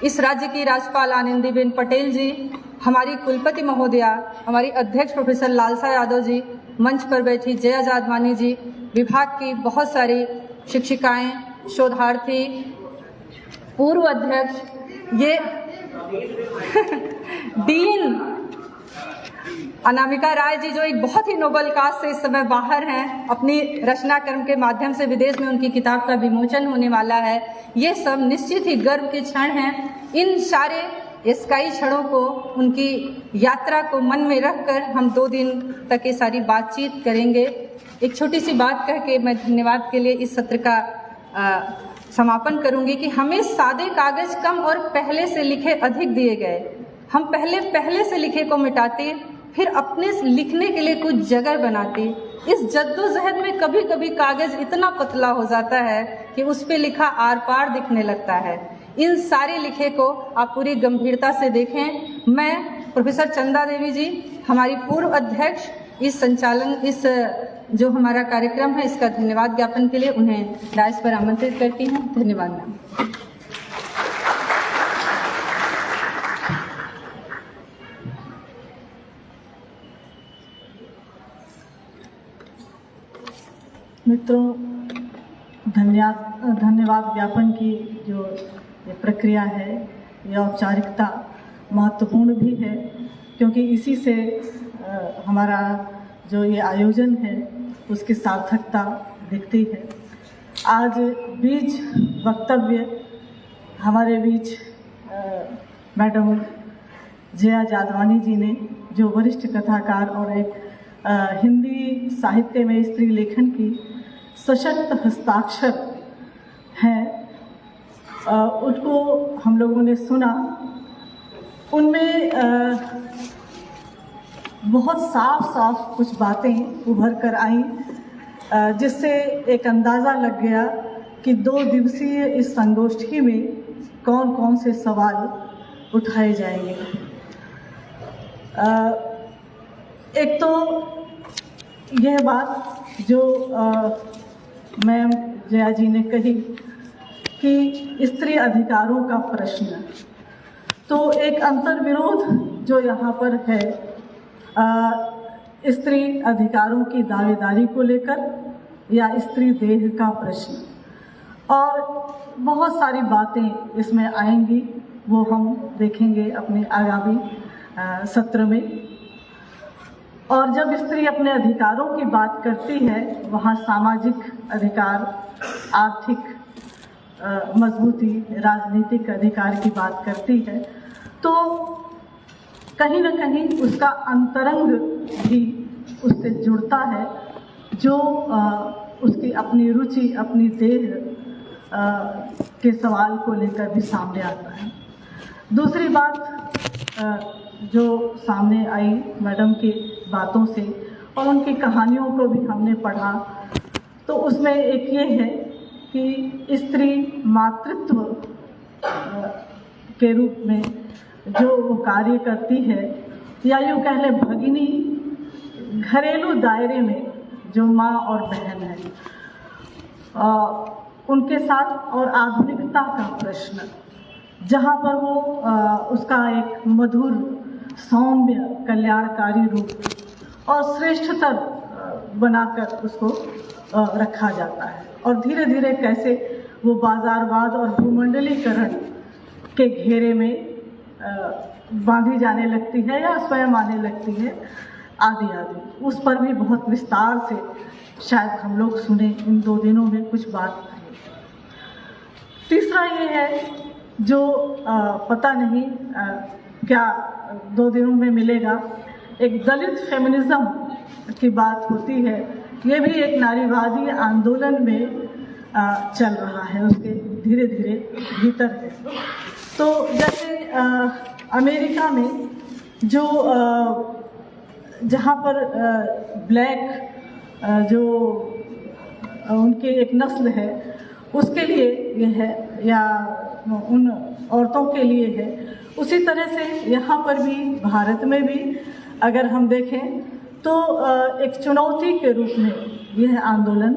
इस राज्य की राज्यपाल आनंदीबेन पटेल जी, हमारी कुलपति महोदया, हमारी अध्यक्ष प्रोफेसर लालसा यादव जी, मंच पर बैठी जया जादवानी जी, विभाग की बहुत सारी शिक्षिकाएं, शोधार्थी, पूर्व अध्यक्ष, ये डीन अनामिका राय जी जो एक बहुत ही नोबल काज से इस समय बाहर हैं, अपनी रचना कर्म के माध्यम से विदेश में उनकी किताब का विमोचन होने वाला है। ये सब निश्चित ही गर्व के क्षण हैं। इन सारे स्काई क्षणों को, उनकी यात्रा को मन में रखकर हम 2 दिन तक ये सारी बातचीत करेंगे। एक छोटी सी बात कह के मैं धन्यवाद के लिए इस सत्र का समापन करूंगी कि हमें सादे कागज कम और पहले से लिखे अधिक दिए गए। हम पहले से लिखे को मिटाते, फिर अपने लिखने के लिए कुछ जगह बनाती। इस जद्दोजहद में कभी कभी कागज इतना पतला हो जाता है कि उस पे लिखा आर पार दिखने लगता है। इन सारे लिखे को आप पूरी गंभीरता से देखें। मैं प्रोफेसर चंदा देवी जी, हमारी पूर्व अध्यक्ष, इस जो हमारा कार्यक्रम है इसका धन्यवाद ज्ञापन के लिए उन्हें डायस पर आमंत्रित करती हूँ। धन्यवाद मैम। मित्रों, धन्यवाद ज्ञापन की जो ये प्रक्रिया है, ये औपचारिकता महत्वपूर्ण भी है क्योंकि इसी से हमारा जो ये आयोजन है उसकी सार्थकता दिखती है। आज बीच वक्तव्य हमारे बीच मैडम जया जादवानी जी ने, जो वरिष्ठ कथाकार और एक हिंदी साहित्य में स्त्री लेखन की सशक्त हस्ताक्षर हैं, उसको हम लोगों ने सुना। उनमें बहुत साफ कुछ बातें उभर कर आईं, जिससे एक अंदाज़ा लग गया कि 2 दिवसीय इस संगोष्ठी में कौन कौन से सवाल उठाए जाएंगे। एक तो यह बात जो मैम जया जी ने कही कि स्त्री अधिकारों का प्रश्न, तो एक अंतर्विरोध जो यहाँ पर है स्त्री अधिकारों की दावेदारी को लेकर या स्त्री देह का प्रश्न, और बहुत सारी बातें इसमें आएंगी, वो हम देखेंगे अपने आगामी सत्र में। और जब स्त्री अपने अधिकारों की बात करती है, वहाँ सामाजिक अधिकार, आर्थिक मजबूती, राजनीतिक अधिकार की बात करती है, तो कहीं न कहीं उसका अंतरंग भी उससे जुड़ता है, जो उसकी अपनी रुचि, अपनी देह के सवाल को लेकर भी सामने आता है। दूसरी बात जो सामने आई मैडम की बातों से और उनकी कहानियों को भी हमने पढ़ा, तो उसमें एक ये है कि स्त्री मातृत्व के रूप में जो वो कार्य करती है, या यूँ कह लें भगिनी, घरेलू दायरे में जो माँ और बहन है, उनके साथ और आधुनिकता का प्रश्न, जहाँ पर वो उसका एक मधुर, सौम्य, कल्याणकारी रूप और श्रेष्ठतर बनाकर उसको रखा जाता है, और धीरे धीरे कैसे वो बाजारवाद और भूमंडलीकरण के घेरे में बांधी जाने लगती है या स्वयं आने लगती है, आदि आदि। उस पर भी बहुत विस्तार से शायद हम लोग सुने इन 2 दिनों में कुछ बात कही। तीसरा ये है जो पता नहीं क्या 2 दिनों में मिलेगा, एक दलित फेमिनिज्म की बात होती है। ये भी एक नारीवादी आंदोलन में चल रहा है, उसके धीरे धीरे भीतर है। तो जैसे अमेरिका में जो जहाँ पर ब्लैक जो उनके एक नस्ल है, उसके लिए ये है, या उन औरतों के लिए है, उसी तरह से यहाँ पर भी, भारत में भी अगर हम देखें तो एक चुनौती के रूप में यह आंदोलन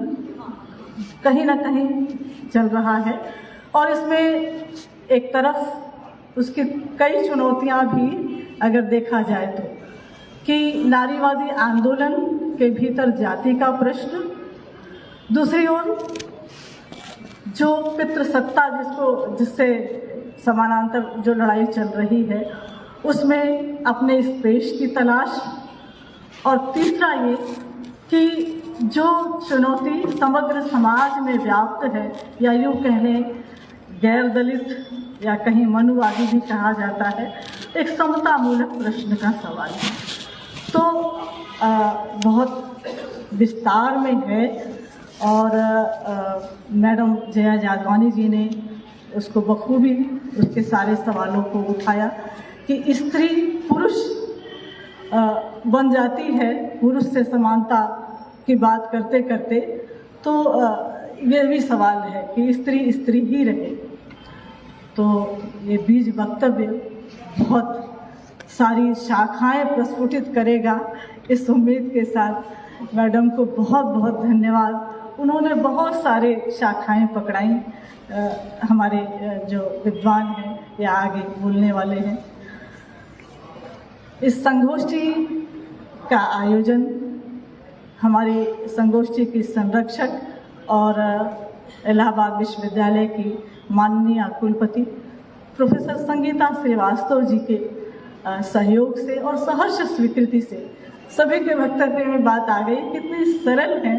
कहीं ना कहीं चल रहा है। और इसमें एक तरफ उसकी कई चुनौतियाँ भी अगर देखा जाए तो, कि नारीवादी आंदोलन के भीतर जाति का प्रश्न, दूसरी ओर जो पितृसत्ता जिससे समानांतर जो लड़ाई चल रही है, उसमें अपने स्पेस की तलाश, और तीसरा ये कि जो चुनौती समग्र समाज में व्याप्त है, या यूँ कह लें गैर दलित या कहीं मनुवादी भी कहा जाता है, एक समता मूलक प्रश्न का सवाल है। तो बहुत विस्तार में है, और मैडम जया जादवानी जी ने उसको बखूबी उसके सारे सवालों को उठाया कि स्त्री पुरुष बन जाती है, पुरुष से समानता की बात करते करते, तो ये भी सवाल है कि स्त्री स्त्री ही रहे। तो ये बीज वक्तव्य बहुत सारी शाखाएं प्रस्फुटित करेगा, इस उम्मीद के साथ मैडम को बहुत बहुत धन्यवाद। उन्होंने बहुत सारे शाखाएं पकड़ाई, हमारे जो विद्वान हैं या आगे बोलने वाले हैं। इस संगोष्ठी का आयोजन हमारी संगोष्ठी की संरक्षक और इलाहाबाद विश्वविद्यालय की माननीय कुलपति प्रोफेसर संगीता श्रीवास्तव जी के सहयोग से और सहर्ष स्वीकृति से, सभी के वक्तव्य में बात आ गई, कितनी सरल है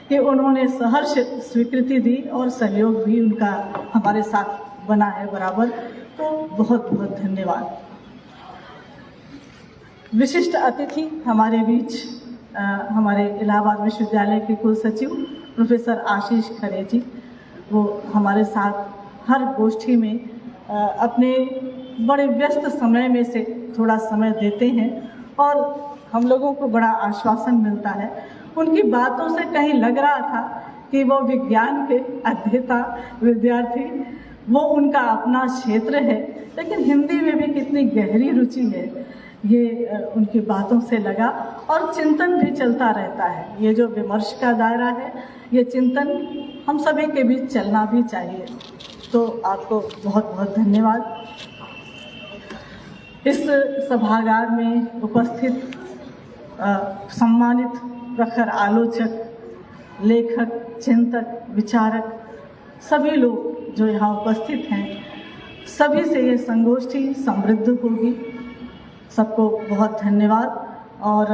कि उन्होंने सहर्ष स्वीकृति दी और सहयोग भी उनका हमारे साथ बना है बराबर। तो बहुत बहुत धन्यवाद। विशिष्ट अतिथि हमारे बीच हमारे इलाहाबाद विश्वविद्यालय के कुल सचिव प्रोफेसर आशीष खरे जी, वो हमारे साथ हर गोष्ठी में अपने बड़े व्यस्त समय में से थोड़ा समय देते हैं और हम लोगों को बड़ा आश्वासन मिलता है। उनकी बातों से कहीं लग रहा था कि वो विज्ञान के अध्येता विद्यार्थी, वो उनका अपना क्षेत्र है, लेकिन हिंदी में भी कितनी गहरी रुचि है, ये उनकी बातों से लगा। और चिंतन भी चलता रहता है, ये जो विमर्श का दायरा है, ये चिंतन हम सभी के बीच चलना भी चाहिए। तो आपको बहुत बहुत धन्यवाद। इस सभागार में उपस्थित सम्मानित प्रखर आलोचक, लेखक, चिंतक, विचारक, सभी लोग जो यहाँ उपस्थित हैं, सभी से ये संगोष्ठी समृद्ध होगी। सबको बहुत धन्यवाद। और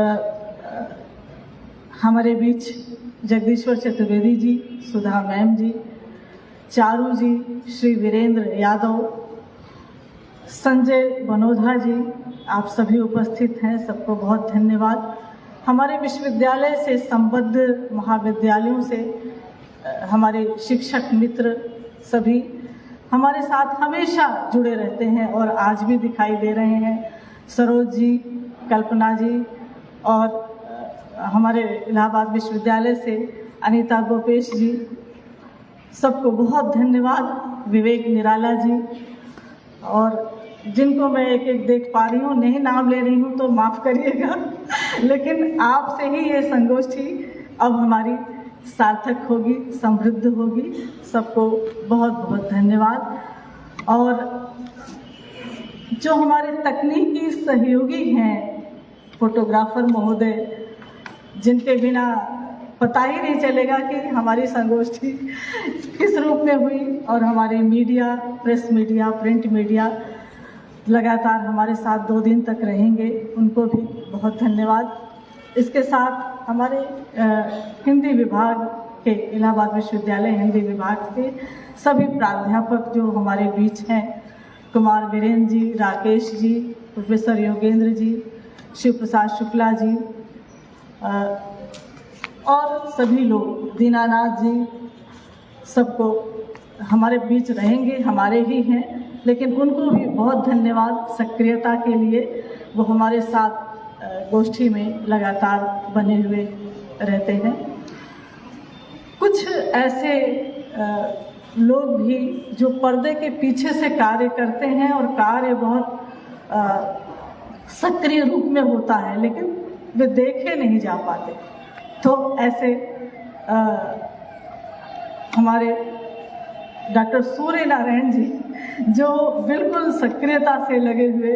हमारे बीच जगदीश्वर चतुर्वेदी जी, सुधा मैम जी, चारू जी, श्री वीरेंद्र यादव, संजय बनोधा जी, आप सभी उपस्थित हैं, सबको बहुत धन्यवाद। हमारे विश्वविद्यालय से संबद्ध महाविद्यालयों से हमारे शिक्षक मित्र सभी हमारे साथ हमेशा जुड़े रहते हैं और आज भी दिखाई दे रहे हैं। सरोज जी, कल्पना जी और हमारे इलाहाबाद विश्वविद्यालय से अनीता गोपेश जी, सबको बहुत धन्यवाद। विवेक निराला जी और जिनको मैं एक एक देख पा रही हूँ, नहीं नाम ले रही हूँ तो माफ़ करिएगा, लेकिन आपसे ही ये संगोष्ठी अब हमारी सार्थक होगी, समृद्ध होगी। सबको बहुत बहुत धन्यवाद। और जो हमारे तकनीकी सहयोगी हैं, फोटोग्राफर महोदय, जिनके बिना पता ही नहीं चलेगा कि हमारी संगोष्ठी किस रूप में हुई, और हमारे media, press media, print media लगातार हमारे साथ 2 दिन तक रहेंगे, उनको भी बहुत धन्यवाद। इसके साथ हमारे हिंदी विभाग के, इलाहाबाद विश्वविद्यालय हिंदी विभाग के सभी प्राध्यापक जो हमारे बीच हैं, कुमार वीरेंद्र जी, राकेश जी, प्रोफेसर योगेंद्र जी, शिव प्रसाद शुक्ला जी और सभी लोग, दीनानाथ जी, सबको हमारे बीच रहेंगे, हमारे ही हैं, लेकिन उनको भी बहुत धन्यवाद सक्रियता के लिए। वो हमारे साथ गोष्ठी में लगातार बने हुए रहते हैं। कुछ ऐसे लोग भी जो पर्दे के पीछे से कार्य करते हैं और कार्य बहुत सक्रिय रूप में होता है, लेकिन वे देखे नहीं जा पाते। तो ऐसे हमारे डॉक्टर सूर्य नारायण जी, जो बिल्कुल सक्रियता से लगे हुए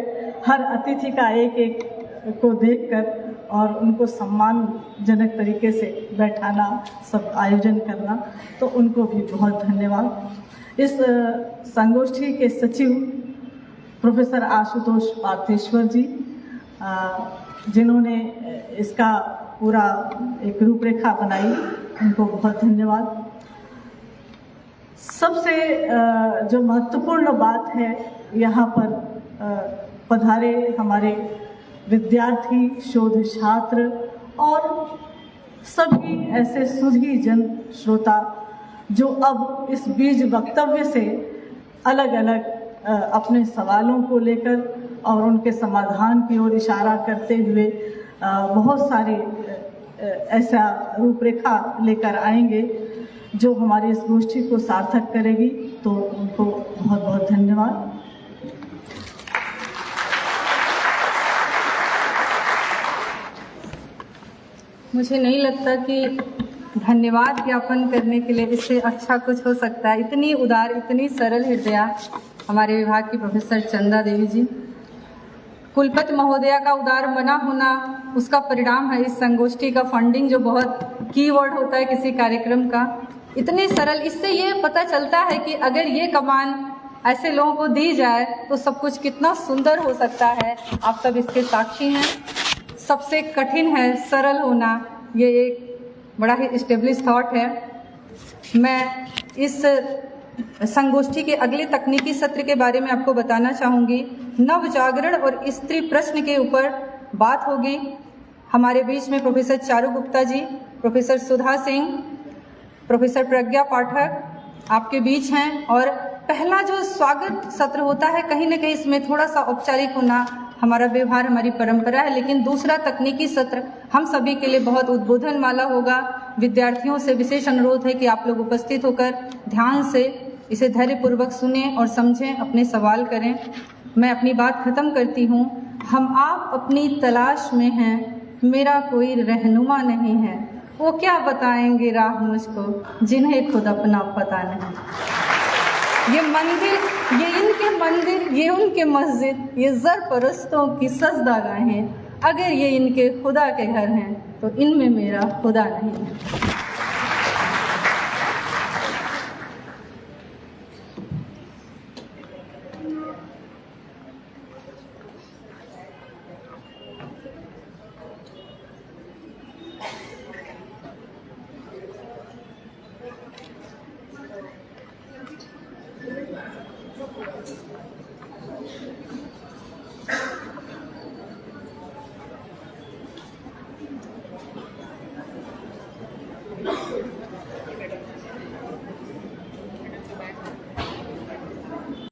हर अतिथि का एक एक को देखकर और उनको सम्मानजनक तरीके से बैठाना, सब आयोजन करना, तो उनको भी बहुत धन्यवाद। इस संगोष्ठी के सचिव प्रोफेसर आशुतोष पार्थेश्वर जी, जिन्होंने इसका पूरा एक रूपरेखा बनाई, उनको बहुत धन्यवाद। सबसे जो महत्वपूर्ण बात है, यहाँ पर पधारे हमारे विद्यार्थी, शोध छात्र और सभी ऐसे सुधी जन श्रोता जो अब इस बीज वक्तव्य से अलग अलग अपने सवालों को लेकर और उनके समाधान की ओर इशारा करते हुए बहुत सारे ऐसा रूपरेखा लेकर आएंगे जो हमारी इस गोष्ठी को सार्थक करेगी, तो उनको बहुत बहुत धन्यवाद। मुझे नहीं लगता कि धन्यवाद ज्ञापन करने के लिए इससे अच्छा कुछ हो सकता है। इतनी उदार, इतनी सरल हृदया हमारे विभाग की प्रोफेसर चंदा देवी जी, कुलपति महोदया का उदार मना होना, उसका परिणाम है इस संगोष्ठी का फंडिंग, जो बहुत कीवर्ड होता है किसी कार्यक्रम का। इतने सरल, इससे ये पता चलता है कि अगर ये कमान ऐसे लोगों को दी जाए तो सब कुछ कितना सुंदर हो सकता है। आप सब इसके साक्षी हैं। सबसे कठिन है सरल होना, ये एक बड़ा ही एस्टेब्लिश थॉट है। मैं इस संगोष्ठी के अगले तकनीकी सत्र के बारे में आपको बताना चाहूँगी। नव जागरण और स्त्री प्रश्न के ऊपर बात होगी। हमारे बीच में professor Charu Gupta ji, professor Sudha Singh, professor प्रज्ञा पाठक आपके बीच हैं। और पहला जो स्वागत सत्र होता है, कहीं ना कहीं इसमें थोड़ा सा औपचारिक होना हमारा व्यवहार, हमारी परंपरा है, लेकिन दूसरा तकनीकी सत्र हम सभी के लिए बहुत उद्बोधन वाला होगा। विद्यार्थियों से विशेष अनुरोध है कि आप लोग उपस्थित होकर ध्यान से इसे धैर्यपूर्वक सुनें और समझें, अपने सवाल करें। मैं अपनी बात खत्म करती हूँ। हम आप अपनी तलाश में हैं, मेरा कोई रहनुमा नहीं है। वो क्या बताएंगे राह मुझको, जिन्हें खुद अपना पता नहीं। ये मंदिर, ये इनके मंदिर, ये उनके मस्जिद, ये ज़र परस्तों की सजदागाहें, अगर ये इनके खुदा के घर हैं तो इनमें मेरा खुदा नहीं है।